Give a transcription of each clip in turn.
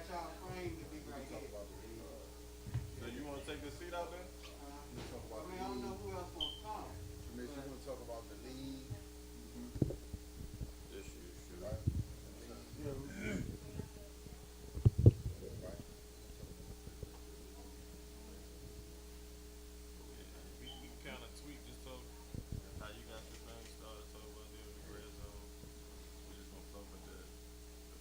y'all frame to be right here. So you want to take this seat out there? I mean, I don't know who else wants to talk. Commissioner, you want to talk about the league? This you shoot. Right? We can kind of tweak this talk. How you got your thing started, talk about the red zone. We just gonna flow with the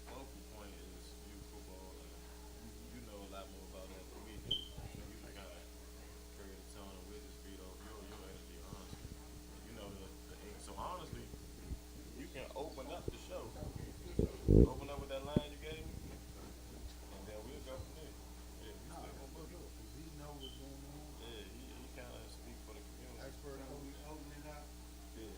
focal point is youth football, and you know a lot more about that than me. So you can kind of carry the tone, and we'll just feed off your energy, honestly. You know the ink. So honestly, you can open up the show. Open up with that line you gave me, and then we'll go from there. Yeah, we still gonna book it. He know what's going on. Yeah, he kind of speak for the community. Expert So on we open it up. Yeah.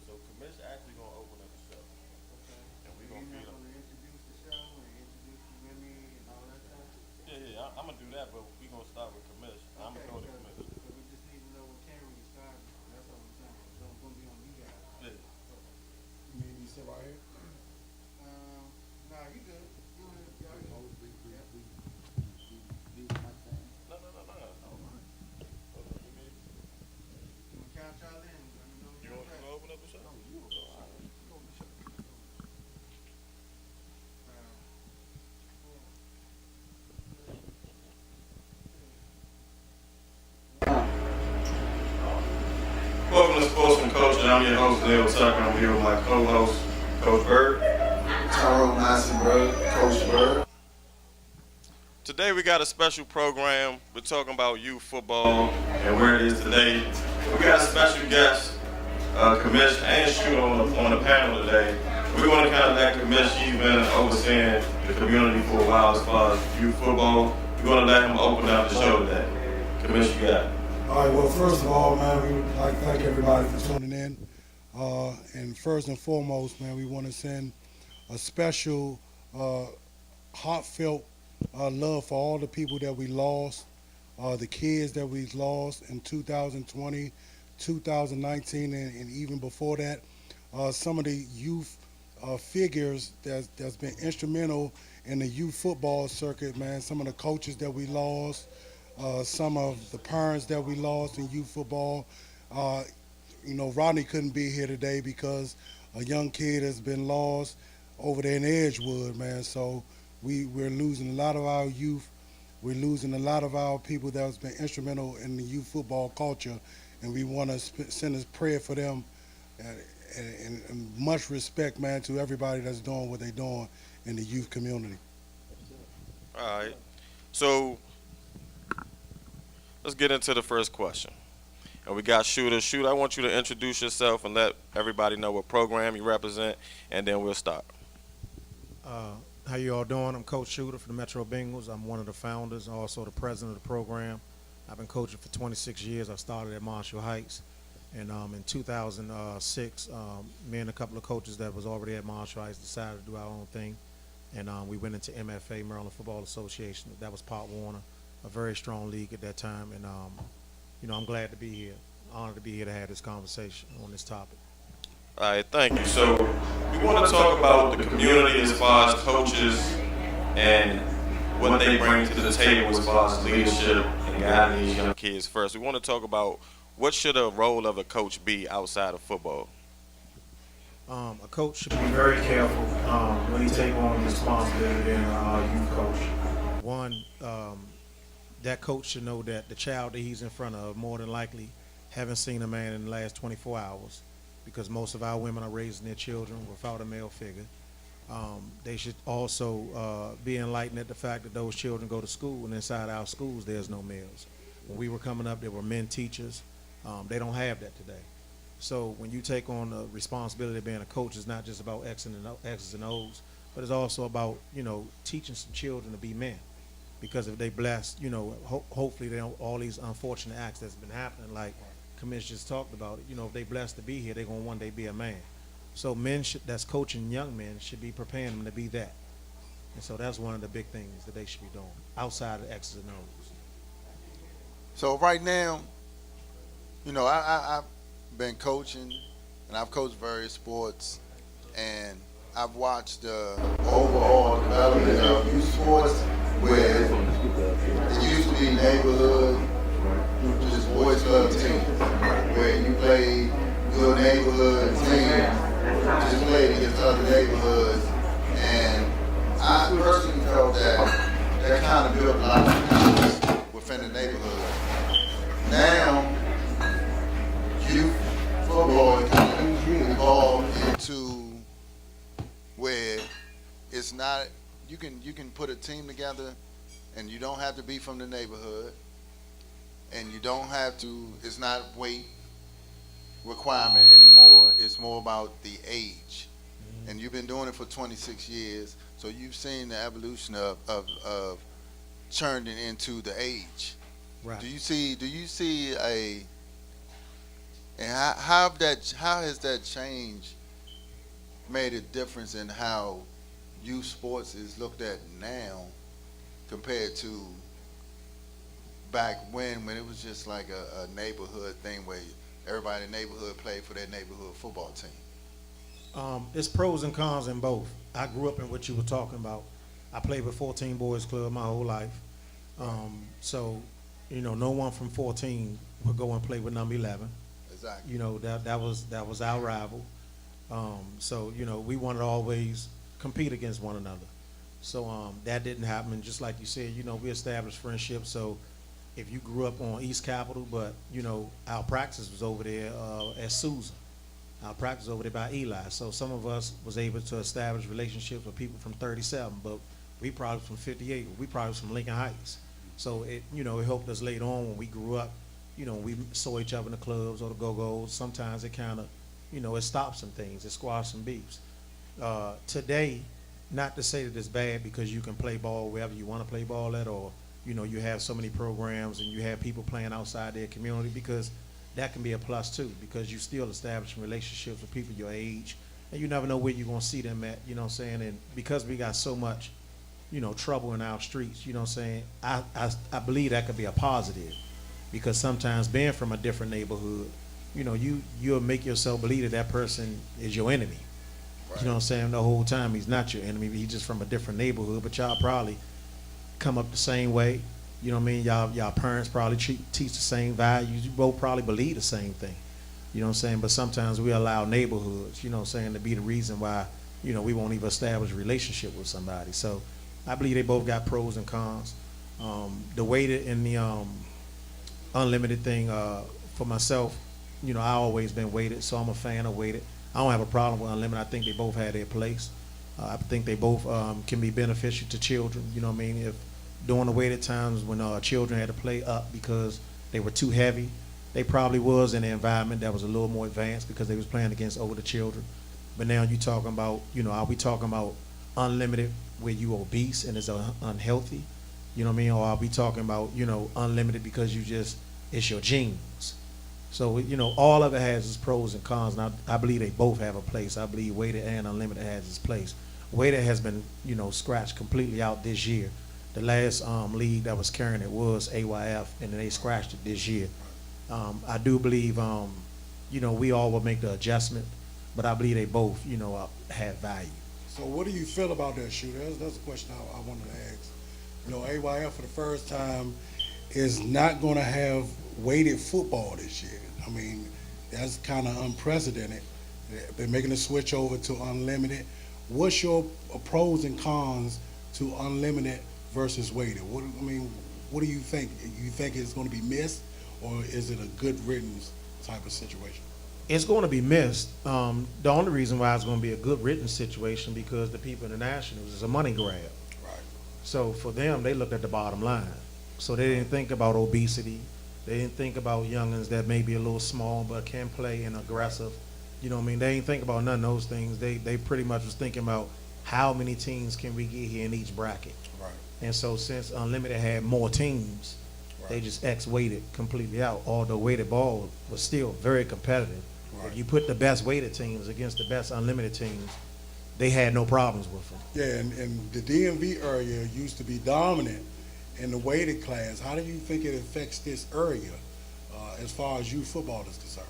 So commission actually gonna open up the show, Okay. and we You're gonna not feed them. going to introduce the show and introduce the women and all that stuff? Yeah, I'm gonna do that, but we gonna start with commission. I'm Okay, gonna go to so commission. we just need to know what camera you started. That's all I'm saying. So it's going to be on you guys. Yeah. You mean you sit right here? Nah, you good. You don't have y'all Oh, good. we my thing. No. All right. Hold on, you need- I'm going to count y'all in. Let me know when You you're want to ready. open up the show? No, you go. All right. You go to the show. 5, 4, 3, 2. Welcome to Sports and Culture. I'm your host Neil Tucker. I'm here with my co-host Coach Bird. Tyrone Massenberg, Coach Bird. Today we got a special program. We're talking about youth football and where it is today. We got a special guest, Commish and Shooter on the panel today. We want to kind of let Commish, he's been overseeing the community for a while as far as youth football. We're going to let him open up the show today. Commish, you got it. All right, well, first of all, man, we would like to thank everybody for tuning in. And first and foremost, man, we want to send a special, heartfelt love for all the people that we lost, the kids that we lost in 2020, 2019, and even before that. Some of the youth figures that's been instrumental in the youth football circuit, man. Some of the coaches that we lost, some of the parents that we lost in youth football. Rodney couldn't be here today because a young kid has been lost over there in Edgewood, man. So we're losing a lot of our youth. We're losing a lot of our people that's been instrumental in the youth football culture, and we want to send a prayer for them and much respect, man, to everybody that's doing what they're doing in the youth community. All right. So let's get into the first question. And we got Shooter. Shooter, I want you to introduce yourself and let everybody know what program you represent, and then we'll start. How you all doing? I'm Coach Shooter for the Metro Bengals. I'm one of the founders, also the president of the program. I've been coaching for 26 years. I started at Marshall Heights. And in 2006, me and a couple of coaches that was already at Marshall Heights decided to do our own thing. And we went into MFA, Maryland Football Association. That was Pop Warner, a very strong league at that time. And, I'm glad to be here. Honored to be here to have this conversation on this topic. All right, thank you. So we want to talk about the community as far as coaches and what they bring to the table as far as leadership and guiding these young kids first. We want to talk about what should a role of a coach be outside of football? A coach should be very careful when he take on the responsibility of being a youth coach. One, that coach should know that the child that he's in front of more than likely haven't seen a man in the last 24 hours, because most of our women are raising their children without a male figure. They should also be enlightened at the fact that those children go to school, and inside our schools there's no males. When we were coming up, there were men teachers. They don't have that today. So when you take on the responsibility of being a coach, it's not just about X's and O's, but it's also about, teaching some children to be men. Because if they blessed, hopefully they don't, all these unfortunate acts that's been happening, like Commissioner just talked about, if they blessed to be here, they're going to one day be a man. So men that's coaching young men should be preparing them to be that. And so that's one of the big things that they should be doing, outside of X's and O's. So right now, I've been coaching, and I've coached various sports, and I've watched the overall development of youth sports where it used to be neighborhood, just boys club teams, where you played your neighborhood team, just played against other neighborhoods, and I personally felt that kind of built a lot of confidence within the neighborhood. Now, youth football has kind of evolved into where it's not, you can put a team together and you don't have to be from the neighborhood, and you don't have to, it's not weight requirement anymore, it's more about the age. And you've been doing it for 26 years, so you've seen the evolution of turning into the age. Right. Do you see a, and how has that changed, made a difference in how youth sports is looked at now compared to back when it was just like a neighborhood thing where everybody in the neighborhood played for their neighborhood football team? It's pros and cons in both. I grew up in what you were talking about. I played with 14 Boys Club my whole life. So, no one from 14 would go and play with number 11. Exactly. That was our rival. So, we wanted to always compete against one another. So that didn't happen. And just like you said, we established friendships. So if you grew up on East Capitol, but, our practice was over there at Sousa. Our practice was over there by Eli. So some of us was able to establish relationships with people from 37, but we probably from 58. We probably was from Lincoln Heights. So it helped us later on when we grew up. We saw each other in the clubs or the go-go's. Sometimes it kind of, it stopped some things. It squashed some beefs. Today, not to say that it's bad because you can play ball wherever you want to play ball at, or, you have so many programs and you have people playing outside their community, because that can be a plus too, because you still establishing relationships with people your age, and you never know where you're going to see them at, you know what I'm saying? And because we got so much, trouble in our streets, you know what I'm saying? I believe that could be a positive, because sometimes being from a different neighborhood, you'll make yourself believe that person is your enemy. Right. You know what I'm saying? The whole time he's not your enemy. He's just from a different neighborhood, but y'all probably come up the same way. You know what I mean? Y'all parents probably teach the same values. You both probably believe the same thing. You know what I'm saying? But sometimes we allow neighborhoods, you know what I'm saying, to be the reason why, we won't even establish a relationship with somebody. So I believe they both got pros and cons. The weighted and the unlimited thing, for myself, I always been weighted, so I'm a fan of weighted. I don't have a problem with unlimited. I think they both had their place. I think they both can be beneficial to children. You know what I mean? If during the weighted times when children had to play up because they were too heavy, they probably was in an environment that was a little more advanced because they was playing against older children. But now you talking about, are we talking about unlimited where you obese and it's unhealthy? You know what I mean? Or are we talking about, unlimited because it's your genes? So, all of it has its pros and cons, and I believe they both have a place. I believe weighted and unlimited has its place. Weighted has been, scratched completely out this year. The last league that was carrying it was AYF, and they scratched it this year. I do believe, we all will make the adjustment, but I believe they both, have value. So what do you feel about that, Shooter? That's a question I wanted to ask. AYF for the first time is not going to have weighted football this year. I mean, that's kind of unprecedented. They're making a switch over to unlimited. What's your pros and cons to unlimited versus weighted? What do you think? You think it's going to be missed, or is it a good riddance type of situation? It's going to be missed. The only reason why it's going to be a good written situation because the people in the Nationals is a money grab. Right. So for them, they looked at the bottom line. So they didn't think about obesity. They didn't think about youngins that may be a little small but can play and aggressive. You know what I mean? They didn't think about none of those things. They pretty much was thinking about how many teams can we get here in each bracket. Right. And so since Unlimited had more teams, right, they just X-weighted completely out. Although weighted ball was still very competitive. Right. If you put the best weighted teams against the best unlimited teams, they had no problems with them. Yeah, and the DMV area used to be dominant in the weighted class. How do you think it affects this area as far as youth football is concerned?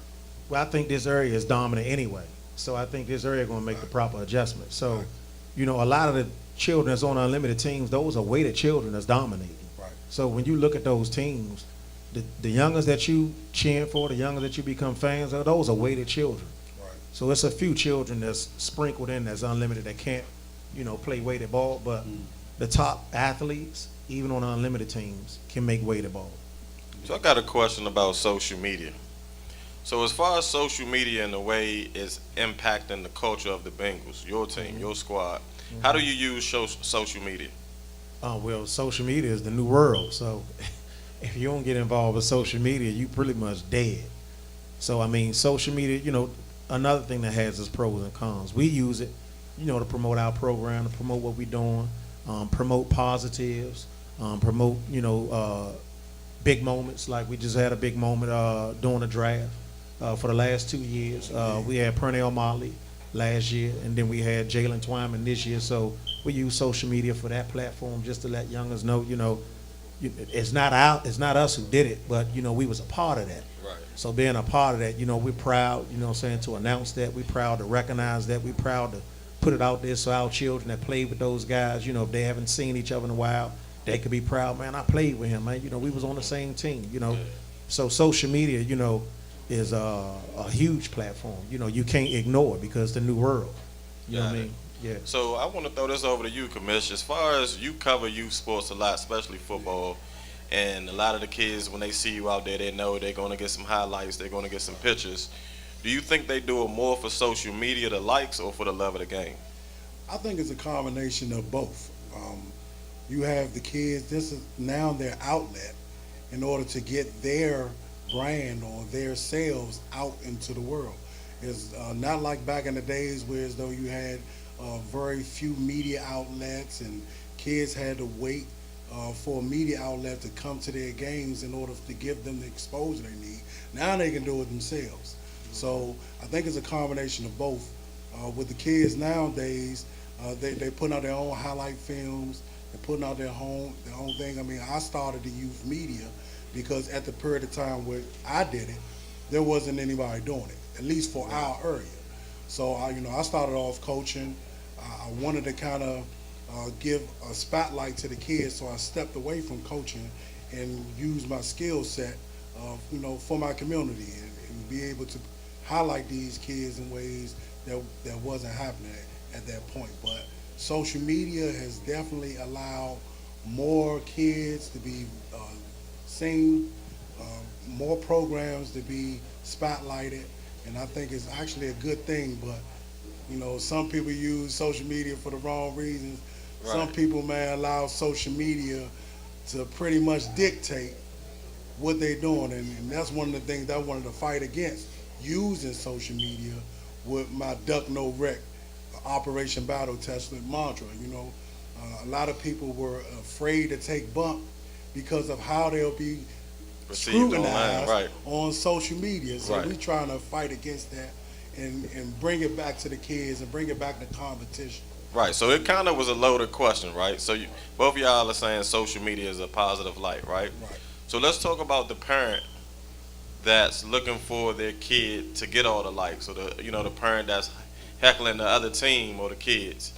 Well, I think this area is dominant anyway. So I think this area going to make the proper adjustment. So, you know, a lot of the children that's on unlimited teams, those are weighted children that's dominating. Right. So when you look at those teams, the youngest that you cheering for, the youngest that you become fans of, those are weighted children. Right. So it's a few children that's sprinkled in that's unlimited that can't, you know, play weighted ball, but the top athletes, even on unlimited teams, can make weighted ball. So I got a question about social media. So as far as social media and the way it's impacting the culture of the Bengals, your team, your squad, how do you use social media? Well, social media is the new world. So if you don't get involved with social media, you pretty much dead. So, I mean, social media, you know, another thing that has its pros and cons. We use it, you know, to promote our program, to promote what we're doing, promote positives, promote, you know, big moments. Like we just had a big moment during the draft. For the last 2 years, we had Pernell Motley last year, and then we had Jalen Twyman this year. So we use social media for that platform just to let youngers know, you know, it's not us who did it, but you know, we was a part of that. Right. So being a part of that, you know, we're proud, you know what I'm saying, to announce that. We're proud to recognize that. We're proud to put it out there so our children that played with those guys, you know, if they haven't seen each other in a while, they could be proud, man, I played with him, man. You know, we was on the same team, you know. So social media, you know, is a huge platform. You know, you can't ignore it because it's the new world. You know what I mean? Yeah. So I want to throw this over to you, Commish. As far as you cover youth sports a lot, especially football, and a lot of the kids, when they see you out there, they know they're going to get some highlights, they're going to get some pictures. Do you think they do it more for social media, the likes, or for the love of the game? I think it's a combination of both. You have the kids, this is now their outlet in order to get their brand or their sales out into the world. It's not like back in the days where as though you had very few media outlets and kids had to wait for a media outlet to come to their games in order to give them the exposure they need. Now they can do it themselves. So I think it's a combination of both. With the kids nowadays, they putting out their own highlight films, they're putting out their own thing. I mean, I started the youth media because at the period of time where I did it, there wasn't anybody doing it, at least for our area. So I started off coaching. I wanted to kind of give a spotlight to the kids, so I stepped away from coaching and used my skill set, for my community and be able to highlight these kids in ways that wasn't happening at that point. But social media has definitely allowed more kids to be seen, more programs to be spotlighted, and I think it's actually a good thing. But some people use social media for the wrong reasons. Right. Some people, man, allow social media to pretty much dictate what they're doing, and that's one of the things I wanted to fight against, using social media with my Duck No Wreck Operation Battle Tesla mantra. A lot of people were afraid to take bump because of how they'll be scrutinized online, right, on social media. So right, we're trying to fight against that and bring it back to the kids and bring it back to competition. Right, so it kind of was a loaded question, right? So both of y'all are saying social media is a positive light, right? Right. So let's talk about the parent that's looking for their kid to get all the likes, or the parent that's heckling the other team or the kids.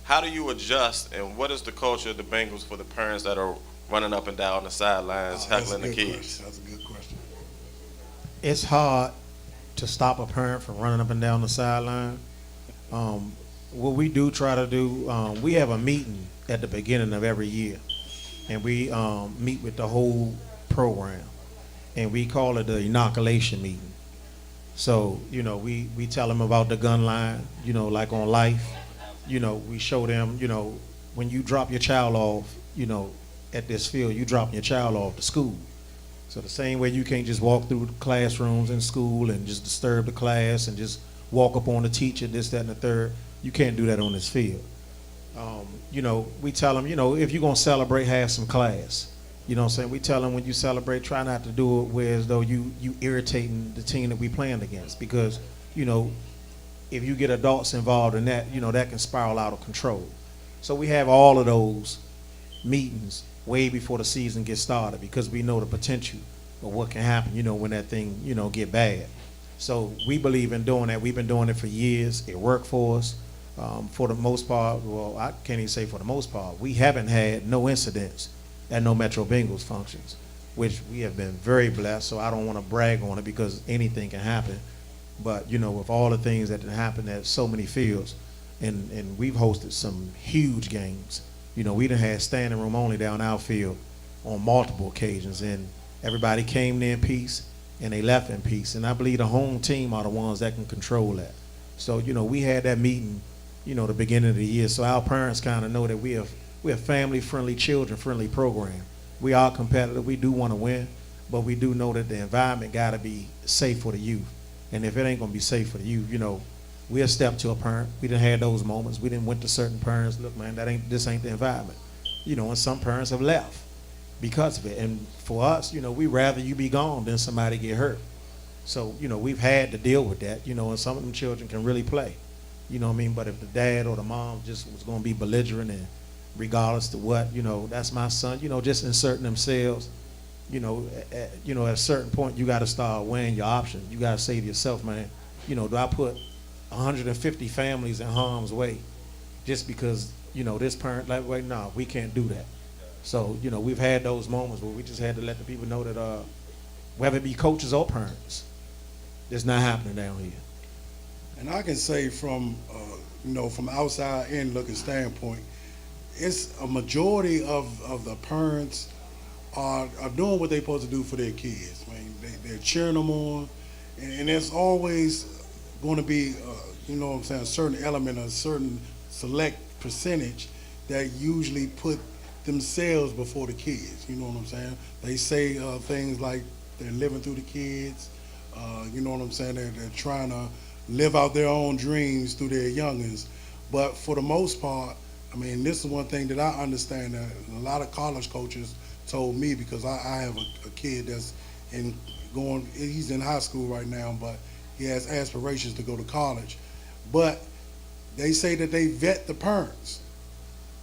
How do you adjust, and what is the culture of the Bengals for the parents that are running up and down the sidelines heckling the kids? Question. That's a good question. It's hard to stop a parent from running up and down the sideline. What we do try to do, we have a meeting at the beginning of every year, and we meet with the whole program, and we call it the inoculation meeting. So, we tell them about the gun line, like on life. We show them, when you drop your child off, at this field, you dropping your child off to school. So the same way you can't just walk through the classrooms in school and just disturb the class and just walk up on the teacher, this, that, and the third, you can't do that on this field. We tell them, if you're going to celebrate, have some class. You know what I'm saying? We tell them when you celebrate, try not to do it where as though you irritating the team that we playing against, because, if you get adults involved in that, that can spiral out of control. So we have all of those meetings way before the season gets started because we know the potential of what can happen, when that thing, get bad. So we believe in doing that. We've been doing it for years. It worked for us. For the most part, well, I can't even say for the most part, we haven't had no incidents at no Metro Bengals functions, which we have been very blessed. So I don't want to brag on it because anything can happen. But, you know, with all the things that happen at so many fields, and we've hosted some huge games. You know, we done had standing room only down our field on multiple occasions, and everybody came there in peace, and they left in peace. And I believe the home team are the ones that can control that. So, you know, we had that meeting, you know, the beginning of the year, so our parents kind of know that we're a family-friendly, children-friendly program. We are competitive. We do want to win, but we do know that the environment got to be safe for the youth. And if it ain't going to be safe for the youth, you know, we'll step to a parent. We done had those moments. We done went to certain parents, look, man, this ain't the environment. You know, and some parents have left because of it. And for us, you know, we rather you be gone than somebody get hurt. So, you know, we've had to deal with that, you know, and some of them children can really play. You know what I mean? But if the dad or the mom just was going to be belligerent and regardless to what, you know, that's my son, you know, just inserting themselves, you know, at a certain point, you got to start weighing your options. You got to say to yourself, man, you know, do I put 150 families in harm's way just because, you know, this parent, like, wait, no, we can't do that. So, you know, we've had those moments where we just had to let the people know that whether it be coaches or parents, it's not happening down here. And I can say from, you know, from outside in looking standpoint, it's a majority of the parents are doing what they're supposed to do for their kids. I mean, they're cheering them on, and there's always going to be, you know what I'm saying, a certain element, a certain select percentage that usually put themselves before the kids. You know what I'm saying? They say things like they're living through the kids. You know what I'm saying? They're trying to live out their own dreams through their youngins. But for the most part, I mean, this is one thing that I understand that a lot of college coaches told me, because I have a kid that's he's in high school right now, but he has aspirations to go to college. But they say that they vet the parents.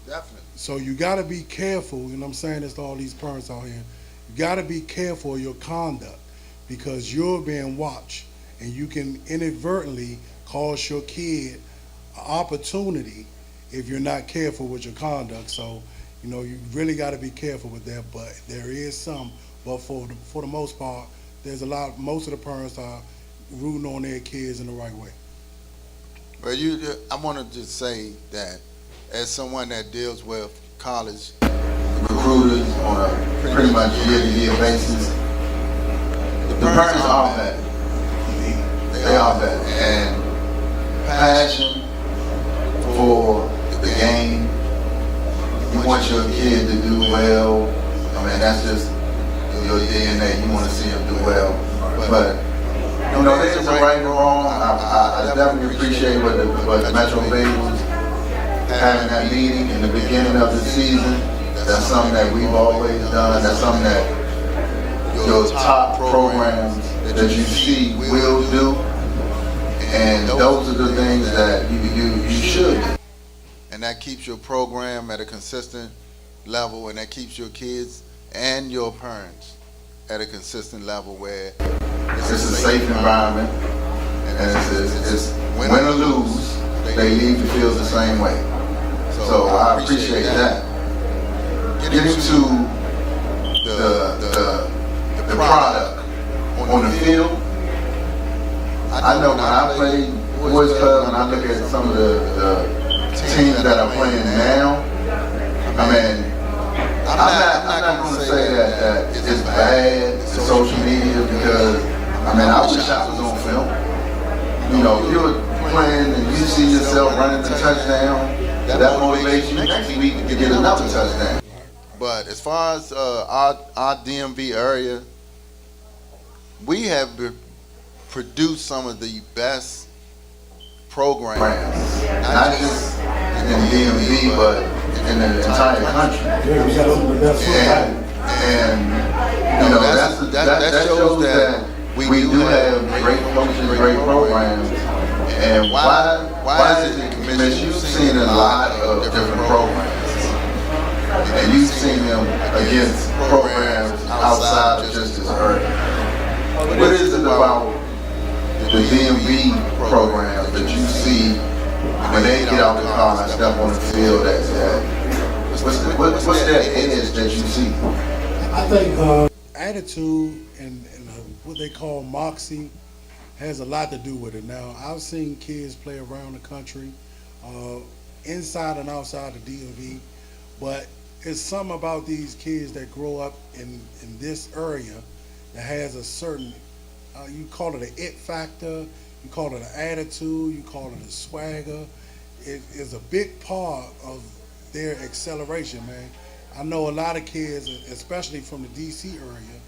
Definitely. So you got to be careful, and I'm saying this to all these parents out here, you got to be careful of your conduct because you're being watched, and you can inadvertently cause your kid an opportunity if you're not careful with your conduct. So, you know, you really got to be careful with that, but there is some. But for the most part, there's most of the parents are rooting on their kids in the right way. Well, I want to just say that as someone that deals with college recruiters on a pretty much year-to-year basis, the parents are better. They are better. And passion for the game, you want your kid to do well. I mean, that's just your DNA. You want to see them do well. But you know, there's a right and wrong. I definitely appreciate what the Metro Bengals having that meeting in the beginning of the season. That's something that we've always done. That's something that your top programs that you see will do. And those are the things that you should do. And that keeps your program at a consistent level, and that keeps your kids and your parents at a consistent level where it's a safe environment, and it's win or lose, they leave the field the same way. So I appreciate that. Getting to the product on the field, I know when I played boys club and I look at some of the teams that are playing now, I mean, I'm not going to say that it's bad, social media, because I mean, I wish I was on film. You know, if you're playing and you see yourself running the touchdown, that motivates you next week to get another touchdown. But as far as our DMV area, we have produced some of the best programs, not just in the DMV, but in the entire country. And you know, that shows that we do have great coaches, great programs. And why is it, Commissioner, you've seen a lot of different programs, and you've seen them against programs outside of just this area. What is it about the DMV programs that you see when they get out the car and step on the field, what's that image that you see? I think attitude and what they call moxie has a lot to do with it. Now, I've seen kids play around the country, inside and outside the DMV, but it's something about these kids that grow up in this area that has a certain, you call it an it factor, you call it an attitude, you call it a swagger. It is a big part of their acceleration, man. I know a lot of kids, especially from the DC area,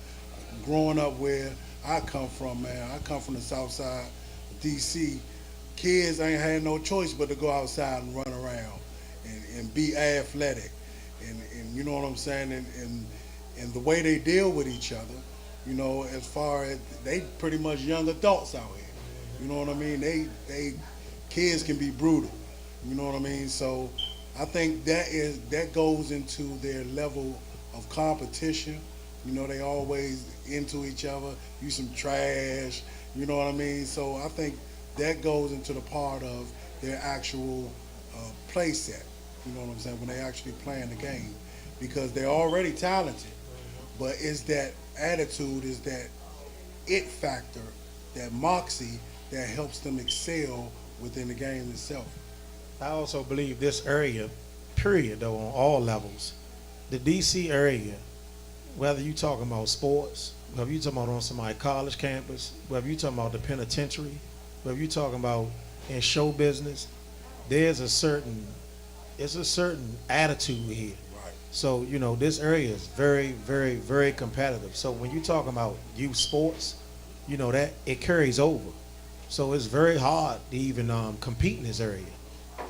growing up where I come from, man. I come from the south side of DC. Kids ain't had no choice but to go outside and run around and be athletic. And you know what I'm saying? And the way they deal with each other, you know, as far as they pretty much young adults out here. You know what I mean? They kids can be brutal. You know what I mean? So I think that goes into their level of competition. You know, they always into each other. You some trash. You know what I mean? So I think that goes into the part of their actual play set. You know what I'm saying? When they actually playing the game, because they're already talented, but it's that attitude, is that it factor, that moxie that helps them excel within the game itself. I also believe this area, period, though, on all levels, the DC area, whether you talking about sports, whether you talking about on somebody's college campus, whether you talking about the penitentiary, whether you talking about in show business, there's a certain attitude here. Right. So, you know, this area is very, very, very competitive. So when you talking about youth sports, you know, that it carries over. So it's very hard to even compete in this area.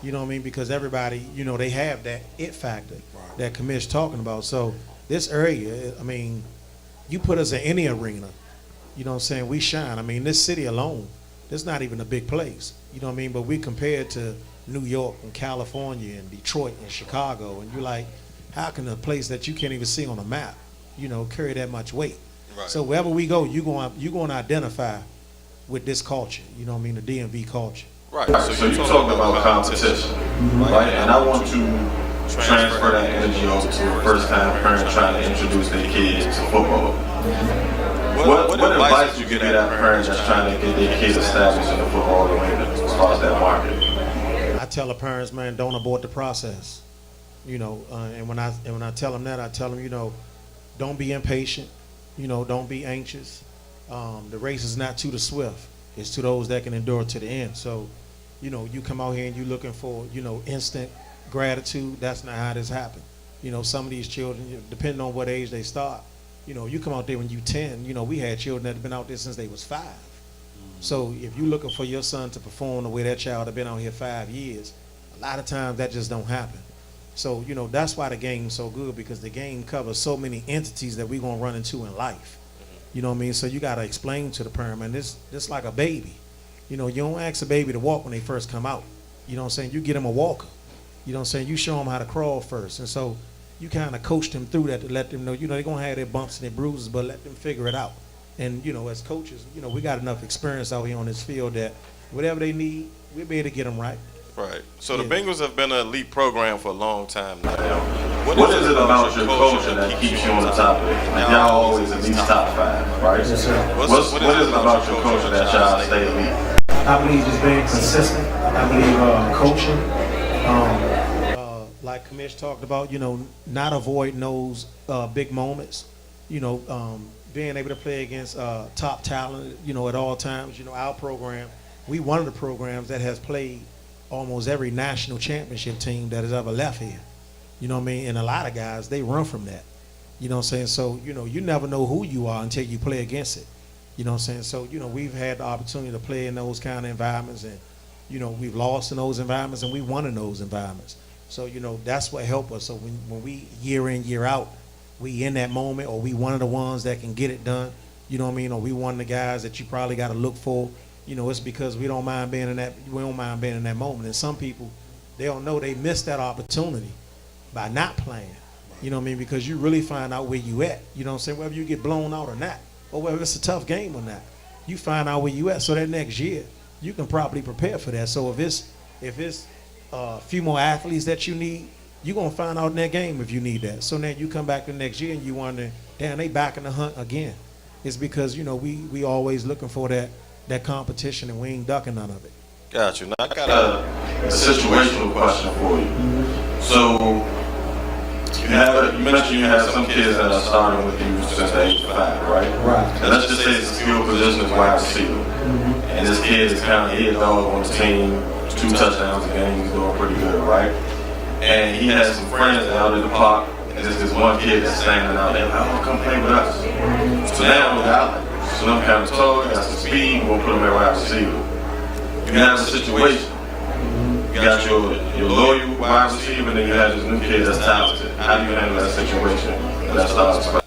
You know what I mean? Because everybody, you know, they have that it factor that Commish talking about. So this area, I mean, you put us in any arena, you know what I'm saying, we shine. I mean, this city alone, it's not even a big place. You know what I mean? But we compared to New York and California and Detroit and Chicago, and you're like, how can a place that you can't even see on a map, you know, carry that much weight? Right. So wherever we go, you're going to identify with this culture, you know what I mean, the DMV culture. Right. So you're talking about competition, right? And I want to transfer that energy over to a first-time parent trying to introduce their kids to football. What advice would you give that parent that's trying to get their kids established in the football arena as far as that market? I tell the parents, man, don't abort the process. You know, and when I tell them that, I tell them, you know, don't be impatient. You know, don't be anxious. The race is not to the swift. It's to those that can endure to the end. So, you know, you come out here and you're looking for, you know, instant gratitude. That's not how this happened. You know, some of these children, depending on what age they start, you know, you come out there when you're 10. You know, we had children that have been out there since they was 5. So if you're looking for your son to perform the way that child have been out here 5 years, a lot of times that just don't happen. So, you know, that's why the game's so good, because the game covers so many entities that we're going to run into in life. You know what I mean? So you got to explain to the parent, man, this like a baby. You know, you don't ask a baby to walk when they first come out. You know what I'm saying? You get them a walker. You know what I'm saying? You show them how to crawl first. And so you kind of coach them through that to let them know, you know, they're going to have their bumps and their bruises, but let them figure it out. And, you know, as coaches, you know, we got enough experience out here on this field that whatever they need, we'll be able to get them right. Right. So the Bengals have been an elite program for a long time now. What is it about your culture that keeps you on the top of it? Like, y'all always at least top 5, right? Yes, sir. What is it about your culture that y'all stay elite? I believe just being consistent. I believe coaching. Like Commish talked about, you know, not avoiding those big moments. You know, being able to play against top talent, you know, at all times. You know, our program, we one of the programs that has played almost every national championship team that has ever left here. You know what I mean? And a lot of guys, they run from that. You know what I'm saying? So, you know, you never know who you are until you play against it. You know what I'm saying? So, you know, we've had the opportunity to play in those kind of environments, and, you know, we've lost in those environments and we won in those environments. So, you know, that's what helped us. So when we year in, year out, we in that moment, or we one of the ones that can get it done, you know what I mean? Or we one of the guys that you probably got to look for. You know, it's because we don't mind being in that moment. And some people, they don't know they missed that opportunity by not playing. You know what I mean? Because you really find out where you at. You know what I'm saying? Whether you get blown out or not, or whether it's a tough game or not. you find out where you at. So that next year, you can properly prepare for that. So if it's a few more athletes that you need, you're going to find out in that game if you need that. So then you come back the next year and you wonder, damn, they back in the hunt again. It's because, you know, we always looking for that competition and we ain't ducking none of it. Got you. Now I got a situational question for you. So you mentioned you have some kids that are starting with you since the age of 5, right? Right. And let's just say it's a skill position as wide receiver. And this kid is kind of head dog on the team, 2 touchdowns a game, he's doing pretty good, right? And he has some friends out in the park, and there's this one kid that's standing out there, oh, come play with us. So now we got some kind of tall, got some speed, we're gonna put him at wide receiver. You have a situation. You got your loyal wide receiver, and then you have this new kid that's talented. How do you handle that situation? That starts.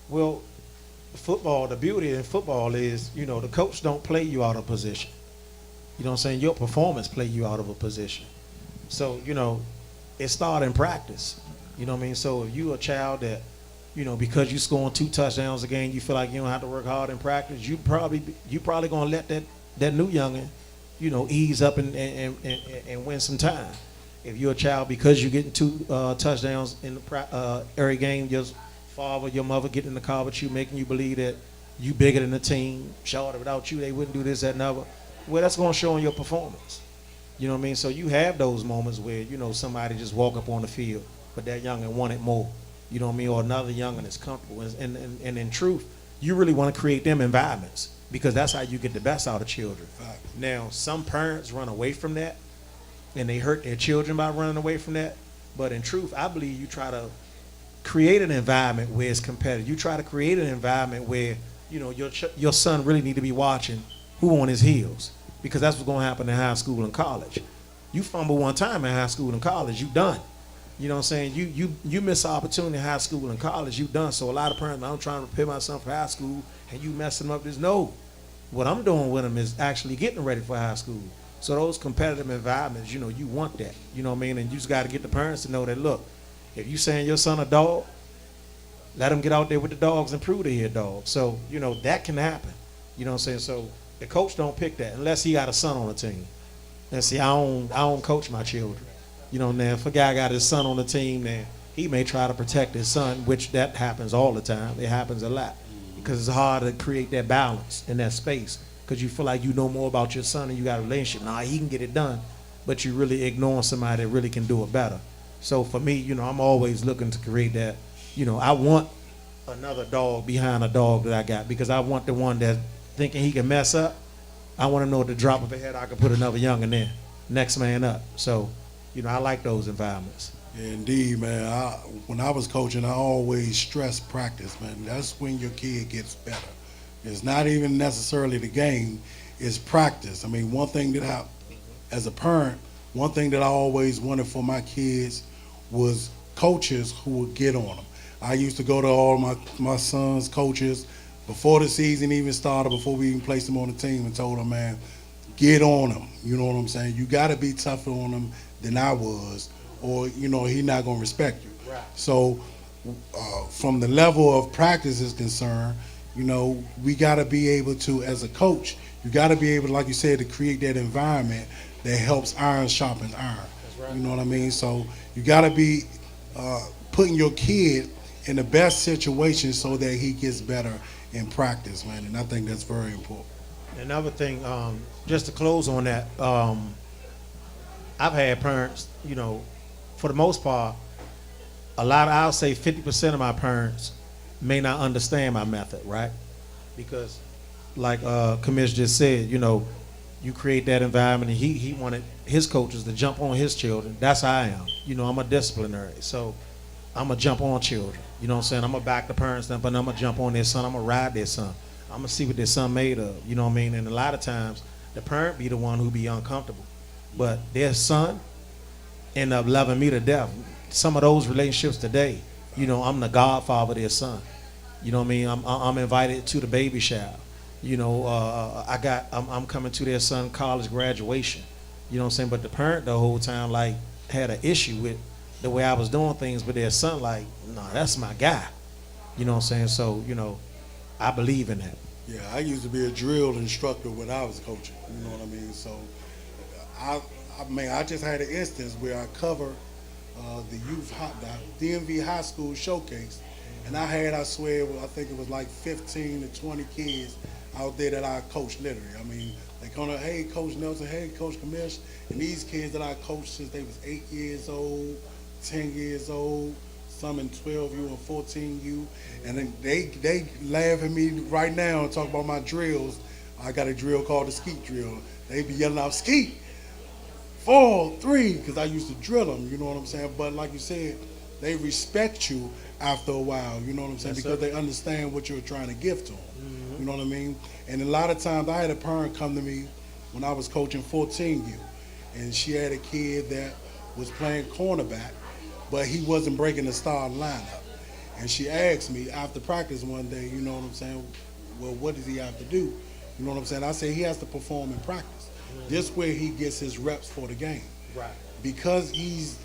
Well, football, the beauty in football is, you know, the coach don't play you out of position. You know what I'm saying? Your performance play you out of a position. So, you know, it starts in practice. You know what I mean? So if you a child that, you know, because you scoring 2 touchdowns a game, you feel like you don't have to work hard in practice, you probably gonna let that new youngin', you know, ease up and win some time. If you're a child, because you're getting 2 touchdowns in the every game, your father, your mother get in the car with you, making you believe that you bigger than the team. Shorter, without you, they wouldn't do this, that, and other. Well, that's going to show in your performance. You know what I mean? So you have those moments where, you know, somebody just walk up on the field, but that youngin' wanted more. You know what I mean? Or another youngin' is comfortable. And in truth, you really want to create them environments, because that's how you get the best out of children. Now, some parents run away from that, and they hurt their children by running away from that. But in truth, I believe you try to create an environment where it's competitive. You try to create an environment where, you know, your son really need to be watching who on his heels, because that's what's going to happen in high school and college. You fumble one time in high school and college, you done. You know what I'm saying? You miss an opportunity in high school and college, you done. So a lot of parents, I'm trying to prepare my son for high school, and you messing up this. No. What I'm doing with them is actually getting ready for high school. So those competitive environments, you know, you want that. You know what I mean? And you just got to get the parents to know that, look, if you saying your son a dog, let him get out there with the dogs and prove that he a dog. So, you know, that can happen. You know what I'm saying? So the coach don't pick that unless he got a son on the team. And see, I don't coach my children. You know, now if a guy got his son on the team, then he may try to protect his son, which that happens all the time. It happens a lot. Because it's hard to create that balance in that space, because you feel like you know more about your son and you got a relationship. Nah, he can get it done, but you really ignoring somebody that really can do it better. So for me, you know, I'm always looking to create that. You know, I want another dog behind a dog that I got, because I want the one that's thinking he can mess up. I want to know at the drop of a head I can put another young in there, next man up. So, you know, I like those environments. Yeah, indeed, man. When I was coaching, I always stressed practice, man. That's when your kid gets better. It's not even necessarily the game, it's practice. I mean, one thing that as a parent, one thing that I always wanted for my kids was coaches who would get on them. I used to go to all my son's coaches before the season even started, before we even placed them on the team, and told them, man, get on them. You know what I'm saying? You got to be tougher on them than I was, or, you know, he's not going to respect you. Right. So from the level of practice is concerned, you know, we got to be able to, as a coach, you got to be able, like you said, to create that environment that helps iron sharpen iron. That's right. You know what I mean? So you got to be putting your kid in the best situation so that he gets better in practice, man. And I think that's very important. Another thing, just to close on that, I've had parents, you know, for the most part, I'll say 50% of my parents may not understand my method, right? Because like Commish just said, you know, you create that environment, and he wanted his coaches to jump on his children. That's how I am. You know, I'm a disciplinary, so I'm going to jump on children. You know what I'm saying? I'm going to back the parents up, but I'm going to jump on their son. I'm going to ride their son. I'm going to see what their son made of. You know what I mean? And a lot of times, the parent be the one who be uncomfortable. But their son end up loving me to death. Some of those relationships today, you know, I'm the godfather of their son. You know what I mean? I'm invited to the baby shower. You know, I'm coming to their son college graduation. You know what I'm saying? But the parent the whole time like had an issue with the way I was doing things, but their son like, nah, that's my guy. You know what I'm saying? So, you know, I believe in that. Yeah, I used to be a drill instructor when I was coaching. You know what I mean? So I, I just had an instance where I cover the the DMV High School Showcase, and I swear, I think it was like 15 to 20 kids out there that I coached literally. I mean, they come to, hey, Coach Nelson, hey, Coach Kamish, and these kids that I coached since they was 8 years old, 10 years old, some in 12U and 14U, and then they laugh at me right now and talk about my drills. I got a drill called the skeet drill. They be yelling out skeet, 4, 3, because I used to drill them. You know what I'm saying? But like you said, they respect you after a while. You know what I'm saying? Yes, Because sir. they understand what you're trying to give to them. You know what I mean? And a lot of times, I had a parent come to me when I was coaching 14U, and she had a kid that was playing cornerback, but he wasn't breaking the starting lineup. And she asked me after practice one day, you know what I'm saying? Well, what does he have to do? You know what I'm saying? I said he has to perform in practice. This way he gets his reps for the game. Right. Because he's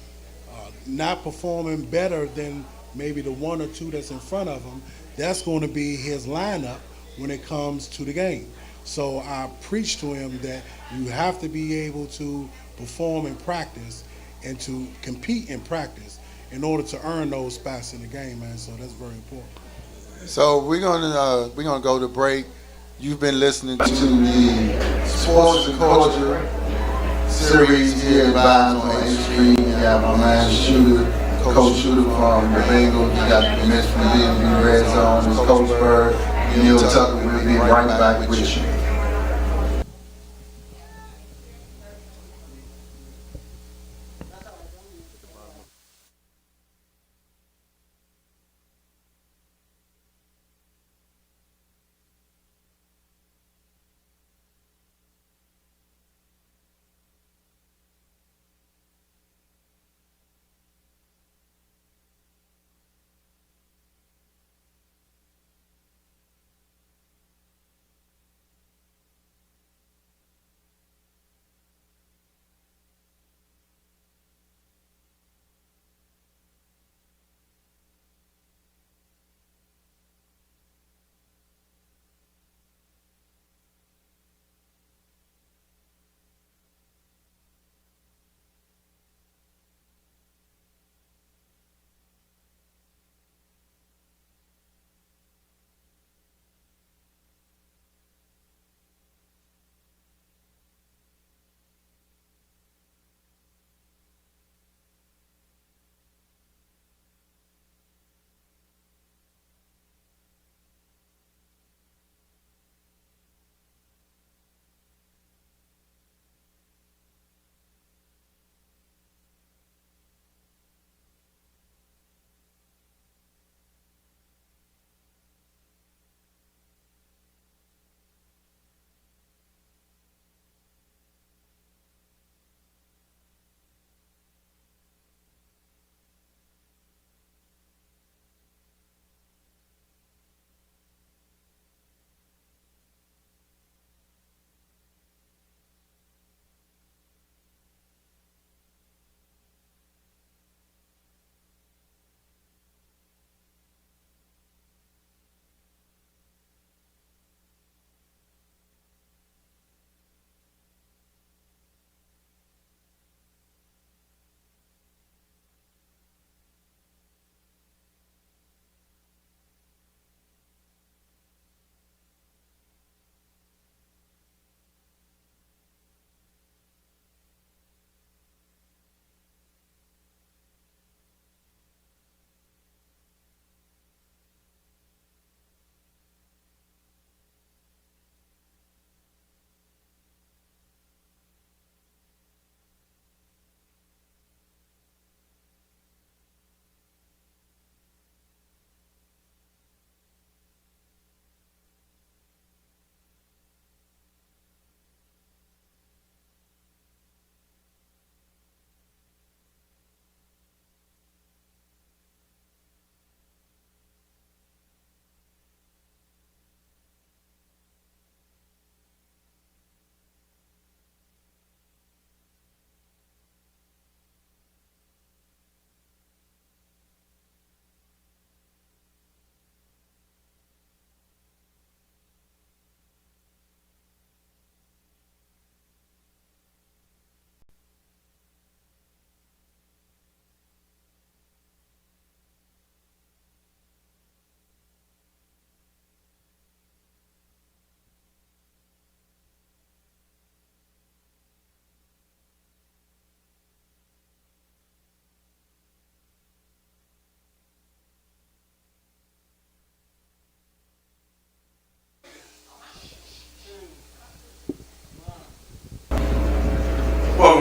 not performing better than maybe the one or two that's in front of him, that's going to be his lineup when it comes to the game. So I preach to him that you have to be able to perform in practice and to compete in practice in order to earn those spots in the game, man. So that's very important. So we're gonna go to break. You've been listening to the Sports and Culture series here at Vibes on 8th Street. We have my man Shooter, Coach Shooter from the Bengals. We got the Miss from the DMV Red Zone, Miss Coach Bird, Neil Tucker. We'll be right back with you.